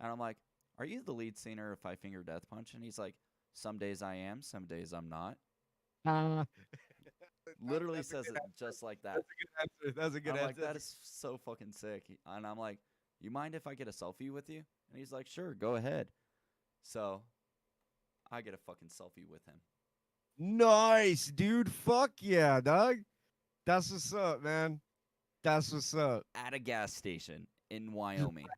S1: And I'm like, "Are you the lead singer of Five Finger Death Punch?" And he's like, "Some days I am, some days I'm not." Literally says it just like that.
S3: That's a good answer. That's a good
S1: I'm
S3: answer.
S1: like, that is so fucking sick. And I'm like, "You mind if I get a selfie with you?" And he's like, "Sure, go ahead." So I get a fucking selfie with him.
S3: Nice, dude. Fuck yeah, dog. That's what's up, man. That's what's up.
S1: At a gas station in Wyoming.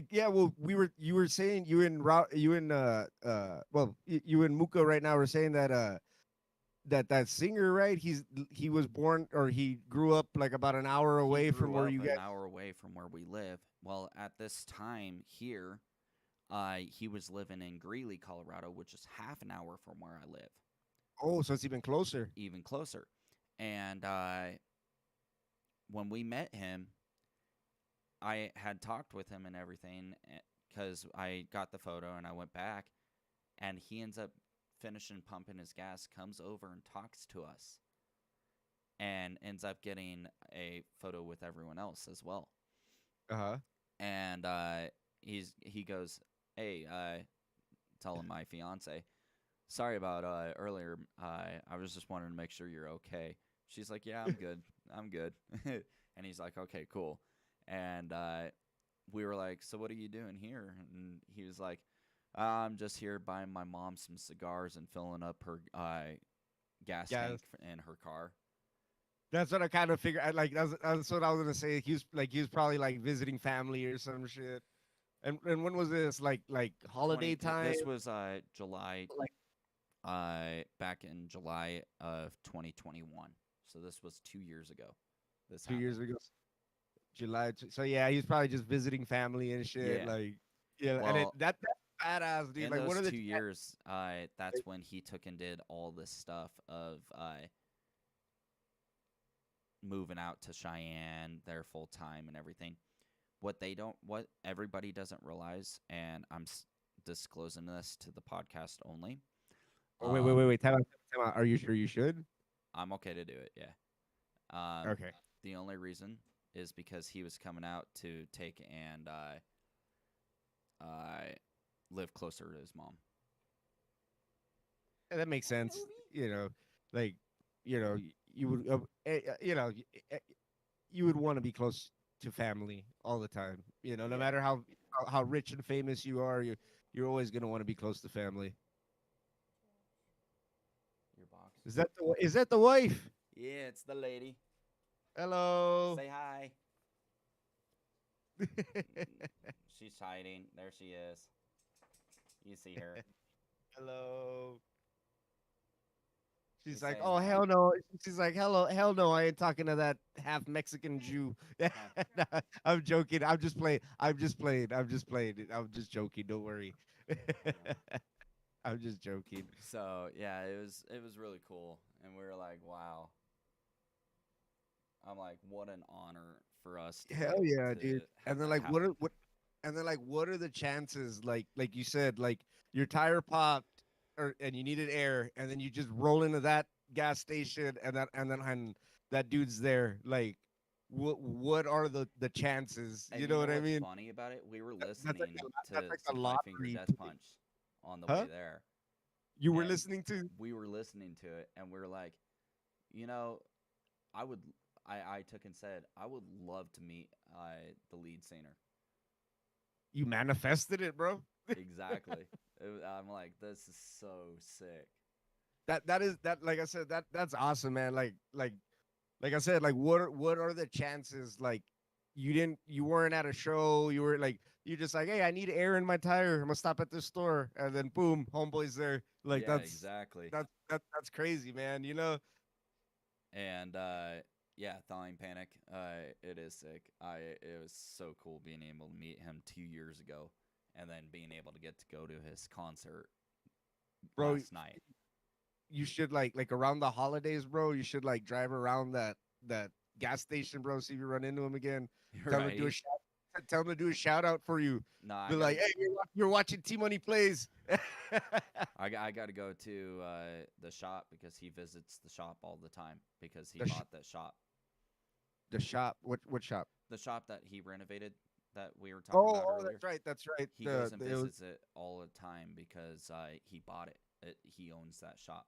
S3: Yeah, well, you were saying you in you in Muka right now were saying that that singer, right? He was born, or he grew up like about an hour away
S1: He
S3: from
S1: grew
S3: where
S1: up
S3: you
S1: an
S3: guys.
S1: hour away from where we live. Well, at this time here, he was living in Greeley, Colorado, which is half an hour from where I live,
S3: Oh, so it's even closer.
S1: even closer. And when we met him, I had talked with him and everything because I got the photo and I went back, and he ends up finishing pumping his gas, comes over and talks to us, and ends up getting a photo with everyone else as well.
S3: Uh-huh.
S1: And he goes, "Hey, telling my fiance, sorry about earlier. I was just wanting to make sure you're okay." She's like, "Yeah, I'm good. I'm good." And he's like, "Okay, cool." And we were like, "So what are you doing here?" And he was like, "I'm just here buying my mom some cigars and filling up her gas tank in her car."
S3: That's what I kind of figured. That's what I was gonna say. He was probably like visiting family or some shit. And when was this? Like holiday time?
S1: This was July,
S3: Like
S1: back in July of 2021. So this was 2 years ago. This
S3: 2 years
S1: happened.
S3: ago, July. So yeah, he's probably just visiting family and shit.
S1: Yeah.
S3: Like yeah, and
S1: Well,
S3: that's badass, dude.
S1: in
S3: Like
S1: those
S3: what are the
S1: 2 years, that's when he took and did all this stuff of moving out to Cheyenne, they're full time and everything. What everybody doesn't realize, and I'm disclosing this to the podcast only.
S3: Oh, wait.
S1: Um,
S3: Time out. Are you sure you should?
S1: I'm okay to do it. Yeah. Um,
S3: Okay.
S1: the only reason is because he was coming out to take and live closer to his mom.
S3: Yeah, that makes sense. Like, you would, you would want to be close to family all the time. No
S1: Yeah.
S3: matter how rich and famous you are, you're always gonna want to be close to family.
S1: Your box.
S3: Is that the wife?
S1: Yeah, it's the lady.
S3: Hello.
S1: Say hi. She's hiding. There she is. You see her.
S3: Hello. She's
S1: She's
S3: like,
S1: saying
S3: oh
S1: hi.
S3: hell no. She's like, hello, hell no. I ain't talking to that half Mexican Jew. Nah, I'm joking. I'm just playing. I'm just playing. I'm just playing. I'm just joking. Don't worry. I'm just joking.
S1: So yeah, it was really cool, and we were like, wow. I'm like, what an honor for us to be
S3: Hell
S1: able
S3: yeah,
S1: to
S3: dude.
S1: have
S3: And then
S1: that
S3: like
S1: happen.
S3: what are the chances like you said like your tire popped and you needed air and then you just roll into that gas station and that dude's there like what are the chances?
S1: And
S3: You
S1: you
S3: know
S1: know
S3: what I
S1: what's
S3: mean?
S1: funny about it? We were
S3: That's like
S1: listening
S3: that's
S1: to
S3: like a
S1: some Five Finger
S3: lottery
S1: Death
S3: ticket.
S1: Punch on the way
S3: Huh?
S1: there,
S3: You were
S1: and
S3: listening to
S1: we were listening to it, and we were like, you know, I would, I took and said, I would love to meet the lead singer.
S3: you manifested it, bro.
S1: Exactly. I'm like, this is so sick.
S3: That is that like I said that's awesome, man. Like I said, like what are the chances? Like you weren't at a show, you were like you just like, hey, I need air in my tire. I'm gonna stop at this store, and then boom, homeboy's there. Like
S1: Yeah,
S3: that's
S1: exactly.
S3: that's crazy, man.
S1: And yeah, Thawing Panic, it is sick. It was so cool being able to meet him 2 years ago, and then being able to get to go to his concert
S3: Bro,
S1: last night.
S3: you should like around the holidays, bro. You should like drive around that gas station, bro. See if you run into him again. Tell him to do a
S1: Right?
S3: shout. Tell him to do a shout out for you.
S1: No, I
S3: Be like,
S1: gotta
S3: hey, you're watching T Money Plays.
S1: I gotta go to the shop because he visits the shop all the time because he
S3: The sh-
S1: bought that shop.
S3: the shop. What shop?
S1: The shop that he renovated that we were talking about
S3: Oh,
S1: earlier.
S3: that's right. That's right.
S1: He goes and visits it all the time because he bought it. He owns that shop.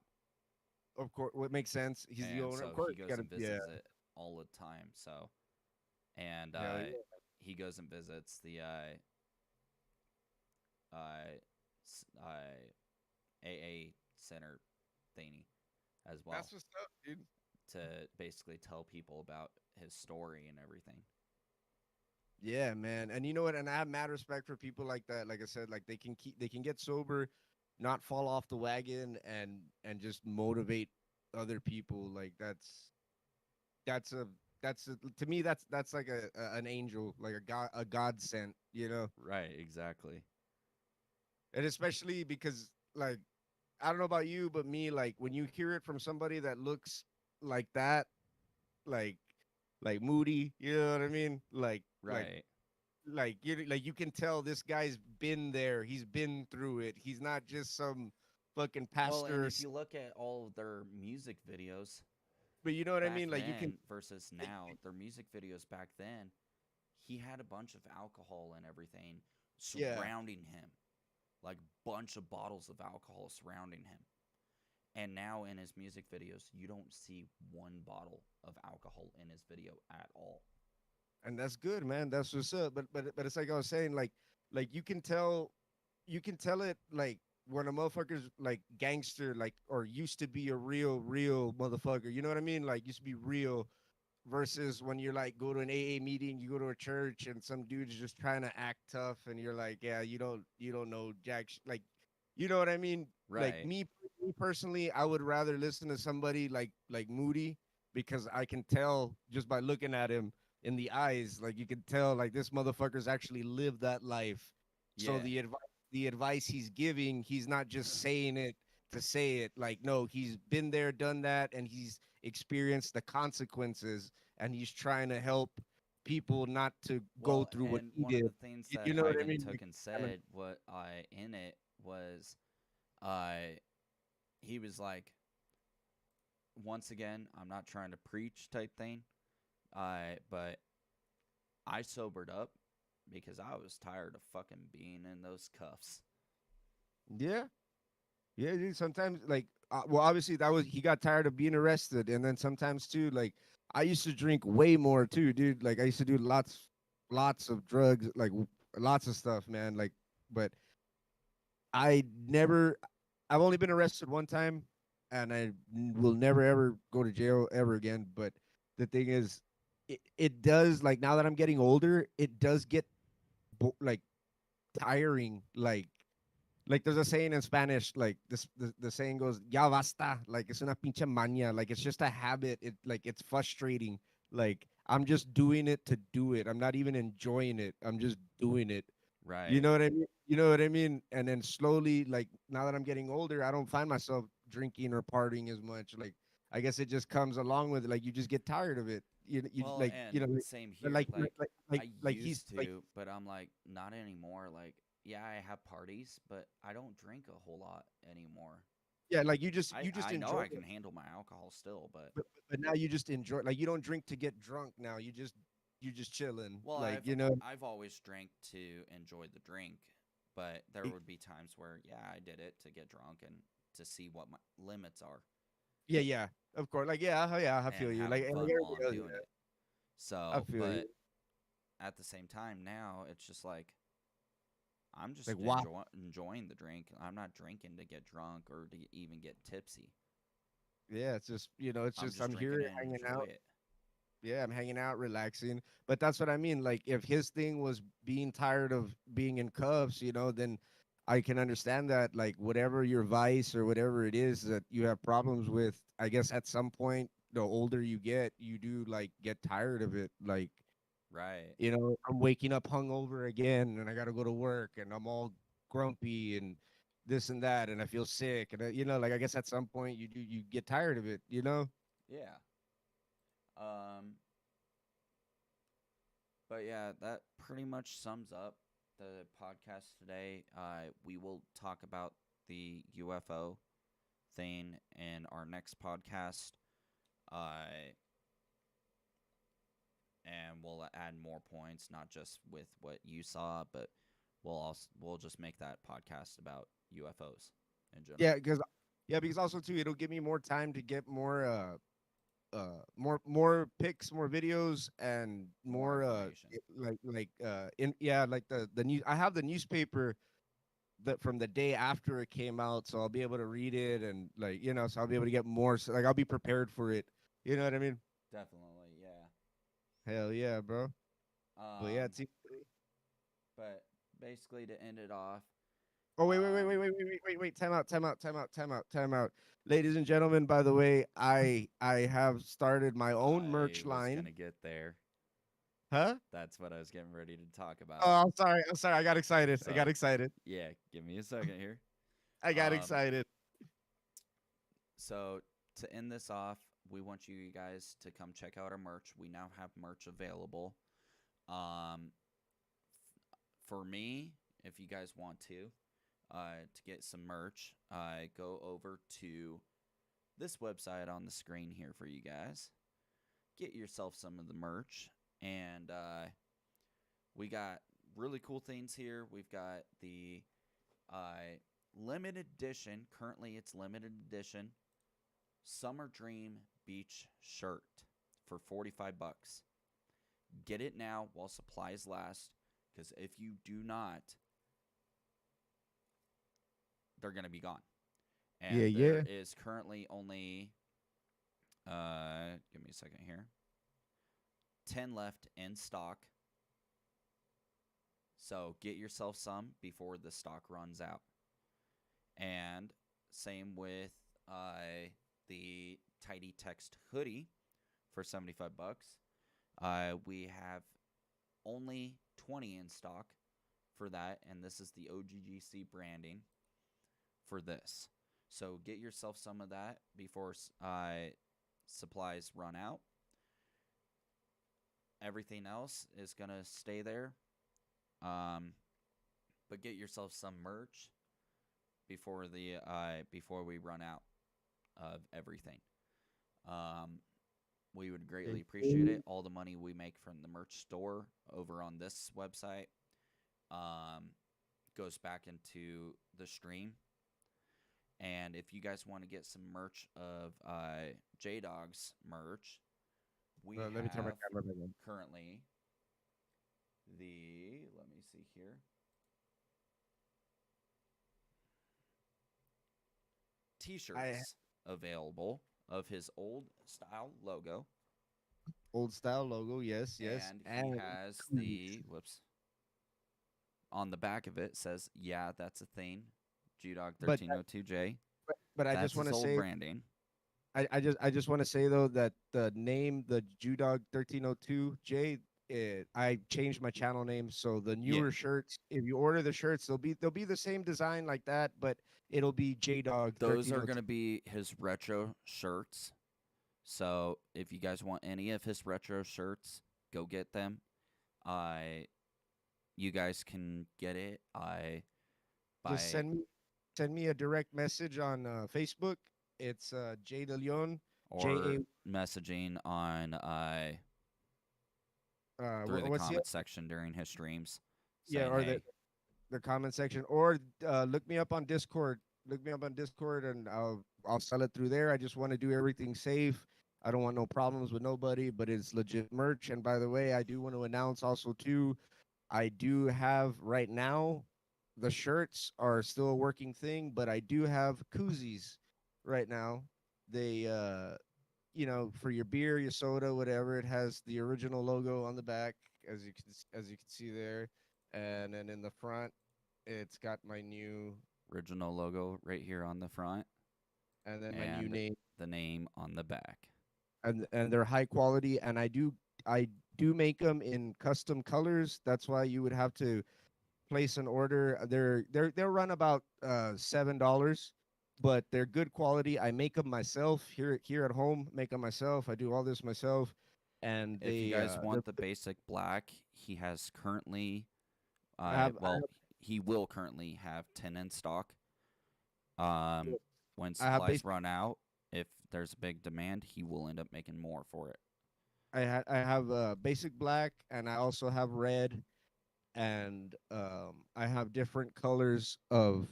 S3: Of course, what makes sense. He's the
S1: And
S3: owner. Of
S1: so
S3: course,
S1: he
S3: you
S1: goes
S3: gotta.
S1: and
S3: Yeah.
S1: visits it all the time. So, and
S3: Hell yeah.
S1: he goes and visits the AA center thingy as well
S3: That's what's up, dude.
S1: to basically tell people about his story and everything.
S3: Yeah, man. And you know what? And I have mad respect for people like that. Like I said, like they can get sober, not fall off the wagon, and just motivate other people. Like that's a to me that's like an angel, like a god sent.
S1: Right, exactly.
S3: And especially because like I don't know about you, but me, like when you hear it from somebody that looks like that, like moody, you know what I mean?
S1: Right.
S3: Like you can tell this guy's been there. He's been through it. He's not just some fucking
S1: Well, and
S3: pastor.
S1: if you look at all of their music videos
S3: But you know what I
S1: back
S3: mean? Like you can
S1: then versus now, their music videos back then, he had a bunch of alcohol and everything
S3: yeah.
S1: surrounding him. Like bunch of bottles of alcohol surrounding him. And now in his music videos, you don't see one bottle of alcohol in his video at all.
S3: And that's good, man. That's what's up. But it's like I was saying, like you can tell it like when a motherfucker's like gangster, like or used to be a real motherfucker. You know what I mean? Like used to be real versus when you're like go to an AA meeting, you go to a church and some dude's just trying to act tough and you're like, yeah, you don't know like you know what I mean? Like
S1: Right.
S3: me personally, I would rather listen to somebody like Moody because I can tell just by looking at him in the eyes, like you can tell like this motherfucker's actually lived that life. So
S1: Yeah.
S3: the advice he's giving, he's not just saying it to say it. Like no, he's been there, done that, and experience the consequences, and he's trying to help people not to go
S1: Well,
S3: through what
S1: and
S3: he
S1: one of
S3: did.
S1: the things
S3: You
S1: that
S3: know what I
S1: Ivan
S3: mean?
S1: took
S3: Like,
S1: and
S3: kind of,
S1: said, what I in it was, uh, he was like, once again, I'm not trying to preach type thing, but I sobered up because I was tired of fucking being in those cuffs.
S3: yeah. Yeah, dude. Sometimes, like, well, obviously that was he got tired of being arrested, and then sometimes too, like, I used to drink way more too, dude. Like, I used to do lots of drugs, like, lots of stuff, man. Like, but I never, I've only been arrested one time, and will never ever go to jail ever again. But the thing is, it does, like, now that I'm getting older, it does get like tiring, like there's a saying in Spanish, like the saying goes, "Ya basta," like it's una pinche maña, like it's just a habit. It like it's frustrating. Like I'm just doing it to do it. I'm not even enjoying it. I'm just doing it. You
S1: Right.
S3: know what I mean? You know what I mean? And then slowly, like now that I'm getting older, I don't find myself drinking or partying as much. Like I guess it just comes along with it. Like you just get tired of it. You
S1: Well,
S3: like
S1: and same here. I
S3: like he's
S1: used
S3: like
S1: to, but I'm like, not anymore. Like, yeah, I have parties, but I don't drink a whole lot anymore.
S3: yeah, like
S1: I,
S3: you just
S1: I know
S3: enjoy
S1: I can
S3: it.
S1: handle my alcohol still, but
S3: But now you just enjoy, like you don't drink to get drunk now. You just chilling.
S1: well,
S3: Like,
S1: I've
S3: you know,
S1: I've always drank to enjoy the drink, but there
S3: it-
S1: would be times where yeah, I did it to get drunk and to see what my limits are
S3: yeah, yeah. Of course. Like, yeah, yeah, I feel
S1: and
S3: you.
S1: having
S3: Like
S1: fun while
S3: everybody
S1: I'm
S3: else,
S1: doing it.
S3: I
S1: So,
S3: feel
S1: but
S3: you.
S1: at the same time now, it's just like I'm
S3: Like
S1: just
S3: wow.
S1: enjoying the drink. I'm not drinking to get drunk or to even get tipsy.
S3: Yeah, it's just, it's
S1: I'm
S3: just
S1: just
S3: I'm
S1: drinking
S3: here
S1: and
S3: hanging
S1: enjoy
S3: out.
S1: it.
S3: Yeah, I'm hanging out, relaxing. But that's what I mean. Like, if his thing was being tired of being in cuffs, then I can understand that. Like, whatever your vice or whatever it is that you have problems with, I guess at some point, the older you get, you do like get tired of it. Like,
S1: Right.
S3: I'm waking up hungover again, and I got to go to work, and I'm all grumpy and this and that, and I feel sick, and like I guess at some point you get tired of it.
S1: Yeah. Um but yeah, that pretty much sums up the podcast today. We will talk about the UFO thing in our next podcast. Uh and we'll add more points, not just with what you saw, but we'll just make that podcast about UFOs in
S3: Yeah,
S1: general.
S3: because also too, it'll give me more time to get more pics, more videos, and
S1: More
S3: more
S1: information.
S3: in yeah, like the new I have the newspaper that from the day after it came out, so I'll be able to read it, and like so I'll be able to get more, so like I'll be prepared for it. You know what I mean?
S1: Definitely, yeah.
S3: Hell yeah, bro. But yeah,
S1: Um, but basically to end it off,
S3: oh,
S1: um,
S3: wait. Time out, time out. Ladies and gentlemen, by the way, I have started my own
S1: I
S3: merch
S1: was
S3: line.
S1: gonna get there.
S3: Huh?
S1: That's what I was getting ready to talk about.
S3: Oh, I'm sorry. I'm sorry. I got excited. I got
S1: So
S3: excited.
S1: yeah, give me a second here.
S3: I got
S1: Um,
S3: excited.
S1: so to end this off, we want you guys to come check out our merch. We now have merch available. Um, for me, if you guys want to get some merch, go over to this website on the screen here for you guys. Get yourself some of the merch, and we got really cool things here. We've got the limited edition. Currently, it's limited edition Summer Dream Beach shirt for $45. Get it now while supplies last, because if you do not, they're going to be gone.
S3: Yeah,
S1: And there
S3: yeah.
S1: is currently only, give me a second here, 10 left in stock. So get yourself some before the stock runs out. And same with the Tidy Text hoodie for $75. We have only 20 in stock for that, and this is the OGGC branding for this. So get yourself some of that before supplies run out, everything else is gonna stay there. But get yourself some merch before we run out of everything. We would greatly appreciate it. All the money we make from the merch store over on this website goes back into the stream. And if you guys want to get some merch of J-Dog's merch, we
S3: Let me turn my
S1: have
S3: camera back on.
S1: currently let me see here. T-shirts available of his old style logo.
S3: Old style logo, yes.
S1: And he has the on the back of it says, "Yeah, that's a thing." G-Dog 1302J.
S3: But I
S1: That's
S3: just want
S1: his
S3: to
S1: old
S3: say,
S1: branding.
S3: I just want to say though that the name, the Judog 1302J, I changed my channel name, so the newer
S1: Yeah.
S3: shirts, if you order the shirts, they'll be the same design like that, but it'll be JDog
S1: Those are going
S3: 1302.
S1: to be his retro shirts. So if you guys want any of his retro shirts, go get them. You guys can get it.
S3: Just send me a direct message on Facebook. It's J De Leon,
S1: or
S3: J
S1: messaging on
S3: A.
S1: through the
S3: What's the
S1: comment section during his streams,
S3: yeah,
S1: saying,
S3: or
S1: "Hey,
S3: the comment section, or look me up on Discord. Look me up on Discord, and I'll sell it through there. I just want to do everything safe. I don't want no problems with nobody, but it's legit merch. And by the way, I do want to announce also too, I do have right now, the shirts are still a working thing, but I do have koozies right now. They for your beer, your soda, whatever. It has the original logo on the back, as you can see there, and then in the front, it's got my new
S1: original logo right here on the front
S3: and then my new
S1: and
S3: name,
S1: the name on the back."
S3: and they're high quality, and I do make them in custom colors. That's why you would have to place an order. They'll run about $7, but they're good quality. I make them myself here at home. Make them myself. I do all this myself, and
S1: If you
S3: they
S1: guys want
S3: they're-
S1: the basic black, he has currently,
S3: I have,
S1: he will currently have 10 in stock. When
S3: I have
S1: supplies run out, if there's a big demand, he will end up making more for it.
S3: I have basic black, and I also have red, and I have different colors of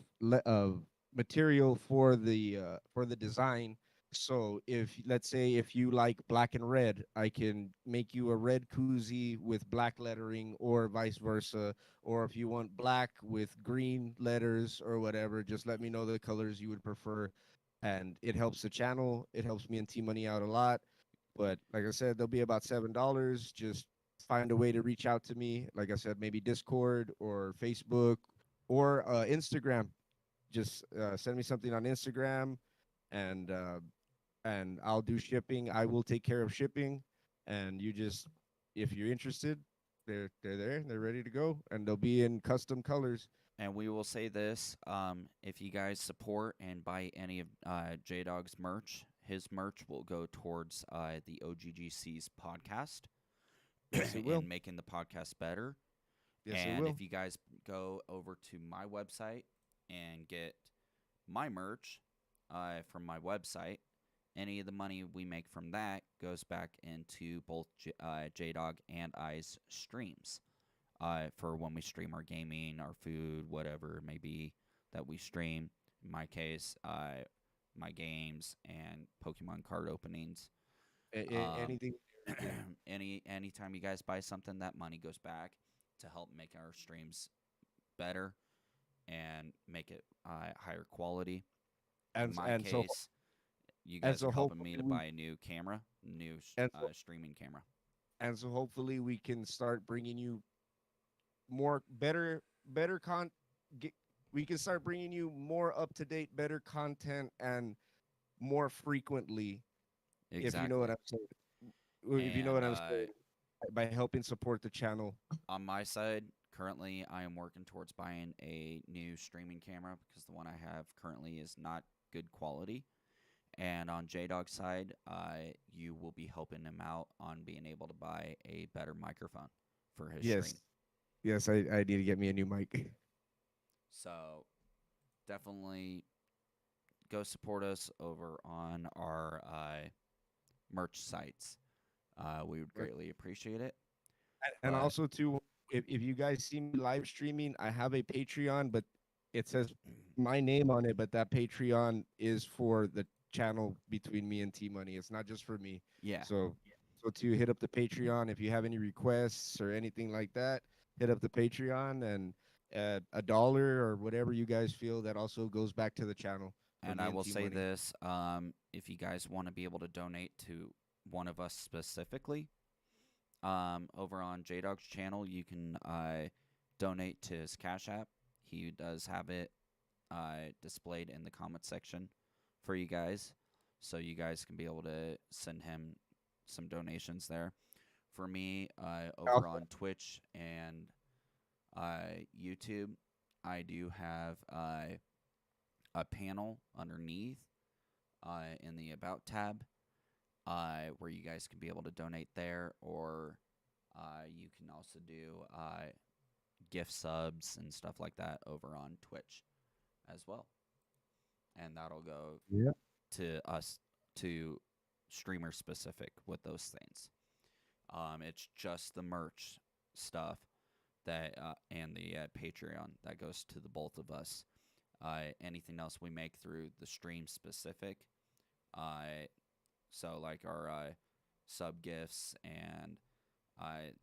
S3: material for the design. So if let's say if you like black and red, I can make you a red koozie with black lettering, or vice versa. Or if you want black with green letters or whatever, just let me know the colors you would prefer, and it helps the channel. It helps me and T Money out a lot. But like I said, they'll be about $7. Just find a way to reach out to me. Like I said, maybe Discord or Facebook or Instagram. Just send me something on Instagram, and I'll do shipping. I will take care of shipping, and you just, if you're interested, they're there. They're ready to go, and they'll be in custom colors.
S1: And we will say this, if you guys support and buy any of J-Dog's merch, his merch will go towards the OGGC's podcast.
S3: Yes, it will.
S1: And making the podcast better.
S3: Yes, it
S1: And
S3: will.
S1: if you guys go over to my website and get my merch from my website, any of the money we make from that goes back into both J-Dog and I's streams for when we stream our gaming, our food, whatever it may be that we stream. In my case, my games and Pokemon card openings.
S3: Anything.
S1: Anytime you guys buy something, that money goes back to help make our streams better and make it higher quality. In
S3: And
S1: my
S3: and so
S1: case, you guys
S3: so
S1: are helping me to
S3: hopefully
S1: buy a new camera, streaming camera.
S3: and so hopefully we can start bringing you more better we can start bringing you more up to date, better content, and more frequently.
S1: Exactly.
S3: If you know what I'm saying. If you know what I'm
S1: And,
S3: saying, by helping support the channel.
S1: On my side, currently, I am working towards buying a new streaming camera because the one I have currently is not good quality. And on J Dog's side, you will be helping him out on being able to buy a better microphone for his stream.
S3: Yes, I need to get me a new mic.
S1: So definitely go support us over on our merch sites. We would greatly appreciate it.
S3: And
S1: But-
S3: also too, if you guys see me live streaming, I have a Patreon, but it says my name on it, but that Patreon is for the channel between me and T Money. It's not just for me.
S1: Yeah.
S3: So to hit up the Patreon if you have any requests or anything like that, hit up the Patreon, and $1 or whatever you guys feel, that also goes back to the channel.
S1: And I will say this, if you guys want to be able to donate to one of us specifically, over on J-Dog's channel, you can donate to his Cash App. He does have it displayed in the comment section for you guys, so you guys can be able to send him some donations there. For me, over on Twitch and YouTube, I do have a panel underneath in the About tab where you guys can be able to donate there, or you can also do gift subs and stuff like that over on Twitch as well. And that'll go to us, to streamer specific with those things. It's just the merch stuff that and the Patreon that goes to the both of us. Anything else we make through the stream specific, so like our sub gifts and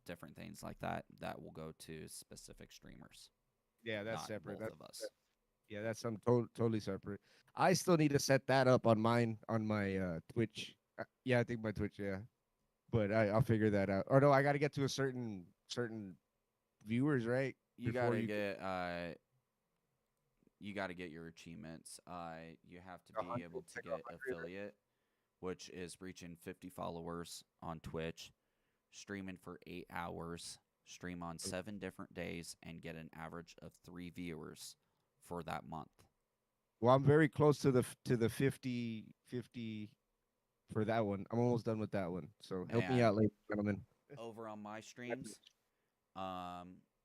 S1: different things like that, that will go to specific streamers.
S3: Yeah, that's
S1: not
S3: separate.
S1: Both of us.
S3: Yeah, that's some totally separate. I still need to set that up on mine, on my Twitch. Yeah, I think my Twitch. Yeah, but I'll figure that out. Or no, I got to get to a certain viewers, right?
S1: You
S3: Before
S1: gotta get your achievements. You have to be able to get affiliate, which is reaching 50 followers on Twitch, streaming for 8 hours, stream on 7 different days, and get an average of 3 viewers for that month.
S3: Well, I'm very close to the 50 for that one. I'm almost done with that one. So help me out, ladies and gentlemen.
S1: Over on my streams,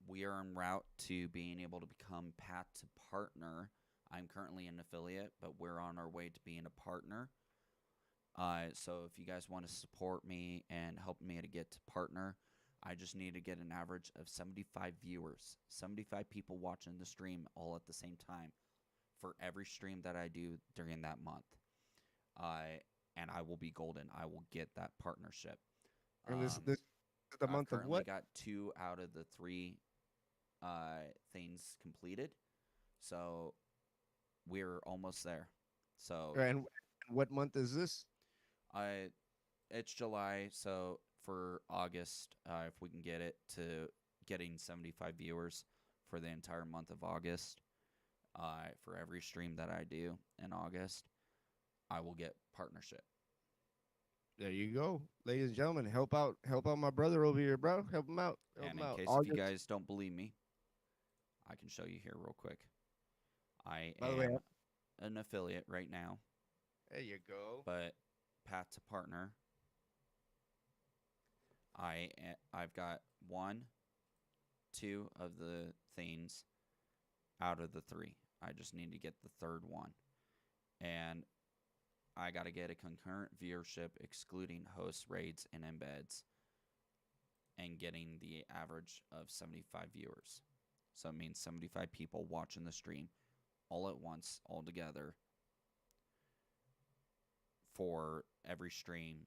S1: we are en route to being able to become Path to Partner. I'm currently an affiliate, but we're on our way to being a partner. So if you guys want to support me and help me to get to partner, I just need to get an average of 75 viewers, 75 people watching the stream all at the same time for every stream that I do during that month. And I will be golden. I will get that partnership.
S3: And this is the month of what?
S1: I got 2 out of the 3 things completed, so we're almost there. So
S3: And what month is this?
S1: It's July, so for August, if we can get it to getting 75 viewers for the entire month of August, for every stream that I do in August, I will get partnership.
S3: There you go, ladies and gentlemen. Help out my brother over here, bro. Help him out.
S1: And in case if you guys don't believe me, I can show you here real quick. I am an affiliate right now.
S3: There you go.
S1: But Path to Partner, I've got 1, 2 of the things out of the 3. I just need to get the third one. And I got to get a concurrent viewership excluding hosts, raids, and embeds, and getting the average of 75 viewers. So it means 75 people watching the stream all at once, all together, for every stream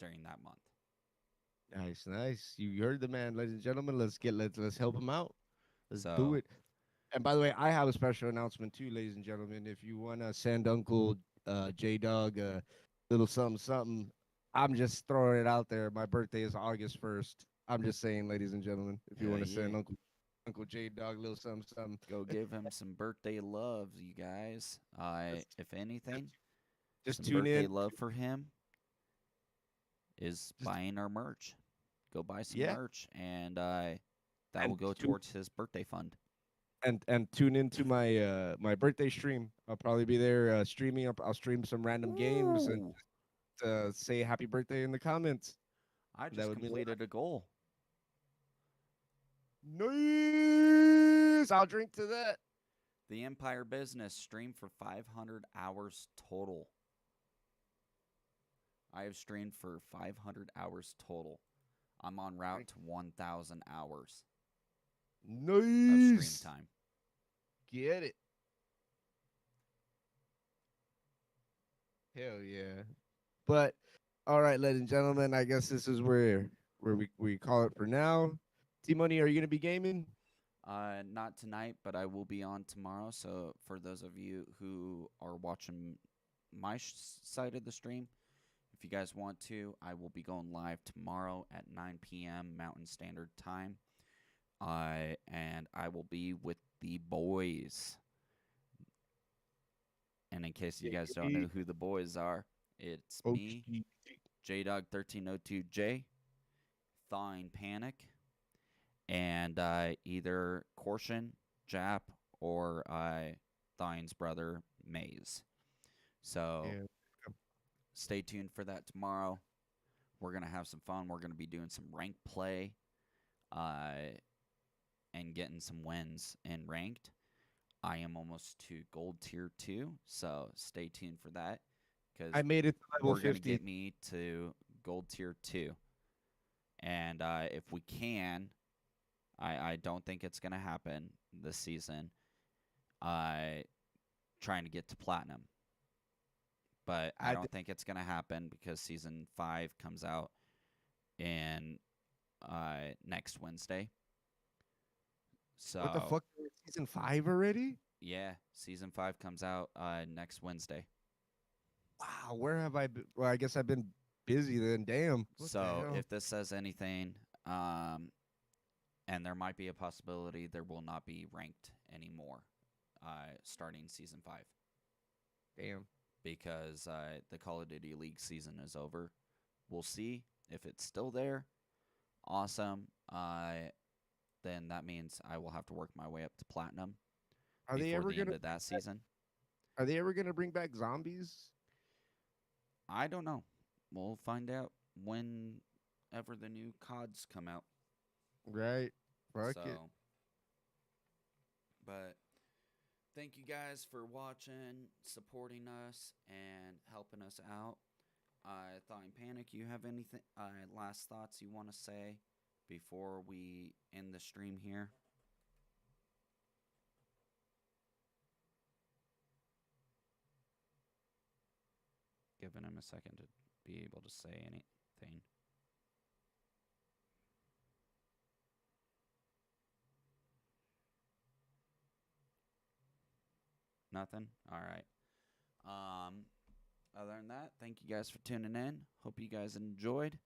S1: during that month.
S3: Nice. You heard the man, ladies and gentlemen. Let's help him out. Let's
S1: So-
S3: do it. And by the way, I have a special announcement too, ladies and gentlemen. If you want to send Uncle J Dog a little something, I'm just throwing it out there. My birthday is August 1st. I'm just saying, ladies and gentlemen, if you
S1: Hell
S3: want to send
S1: yeah.
S3: Uncle J Dog a little something.
S1: Go give him some birthday love, you guys. If anything,
S3: Just
S1: some
S3: tune
S1: birthday
S3: in.
S1: love for him is buying our merch. Go buy some
S3: Yeah.
S1: merch, and that will go towards his birthday fund.
S3: and tune into my my birthday stream. I'll probably be there streaming. I'll stream some random games and
S1: Ooh,
S3: say happy birthday in the comments.
S1: I
S3: That
S1: just
S3: would be
S1: completed a goal.
S3: nice. I'll drink to that.
S1: The Empire Business streamed for 500 hours total. I have streamed for 500 hours total. I'm on route to 1,000 hours of stream
S3: Nice.
S1: time.
S3: Get it. Hell yeah. But all right, ladies and gentlemen, I guess this is where we call it for now. T Money, are you gonna be gaming?
S1: Not tonight, but I will be on tomorrow. So for those of you who are watching my side of the stream, if you guys want to, I will be going live tomorrow at 9 p.m. Mountain Standard Time. And I will be with the boys. And in case you guys don't know who the boys are, it's me,
S3: OGGC.
S1: JDog1302J, Thawing Panic, and either Caution, Jap, or Thawing's brother, Maze. So
S3: Yeah.
S1: stay tuned for that tomorrow. We're going to have some fun. We're going to be doing some rank play and getting some wins in ranked. I am almost to gold tier 2, so stay tuned for that. Because
S3: I made it to level
S1: we're going to
S3: 50.
S1: get me to gold tier 2. And if we can, I don't think it's going to happen this season, trying to get to platinum. But I don't think it's going to happen because season 5 comes out in next Wednesday. So
S3: What the fuck? Season 5 already?
S1: yeah, season 5 comes out next Wednesday.
S3: Wow, where have I been? Well, I guess I've been busy then. Damn. What the
S1: So
S3: hell?
S1: if this says anything, and there might be a possibility there will not be ranked anymore starting season 5.
S3: Damn.
S1: Because the Call of Duty League season is over. We'll see if it's still there. Awesome. Then that means I will have to work my way up to platinum
S3: Are they
S1: before
S3: ever
S1: the end
S3: gonna
S1: of that season.
S3: Are they ever gonna bring back zombies?
S1: I don't know. We'll find out whenever the new CODs come out.
S3: Right. Fuck it.
S1: But thank you guys for watching, supporting us, and helping us out. Thawing Panic, you have anything last thoughts you want to say before we end the stream here? Giving him a second to be able to say anything. Nothing? All right. Other than that, thank you guys for tuning in. Hope you guys enjoyed.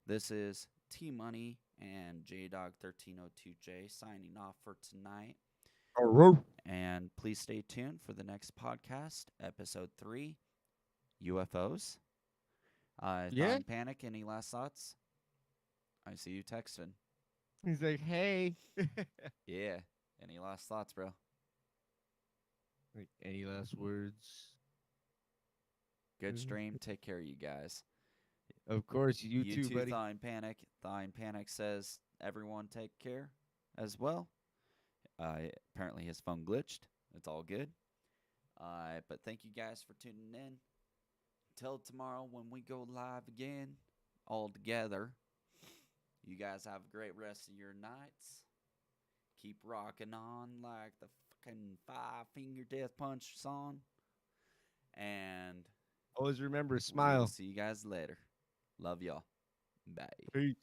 S1: This is T Money and JDog1302J signing off for tonight. And please stay tuned for the next podcast, episode 3, UFOs. Thawing Panic, any last thoughts? I see you texting.
S3: He's like, hey.
S1: Yeah. Any last thoughts, bro?
S3: Like, any last words?
S1: Good stream. Take care, you guys.
S3: Of course, you too, buddy.
S1: Thawing Panic. Thawing Panic says everyone take care as well. Apparently his phone glitched. It's all good. But thank you guys for tuning in. Till tomorrow when we go live again, all together. You guys have a great rest of your nights. Keep rocking on like the fucking 5-finger death punch song. And
S3: Always remember,
S1: we'll
S3: smile.
S1: see you guys later. Love y'all. Bye.
S3: Peace.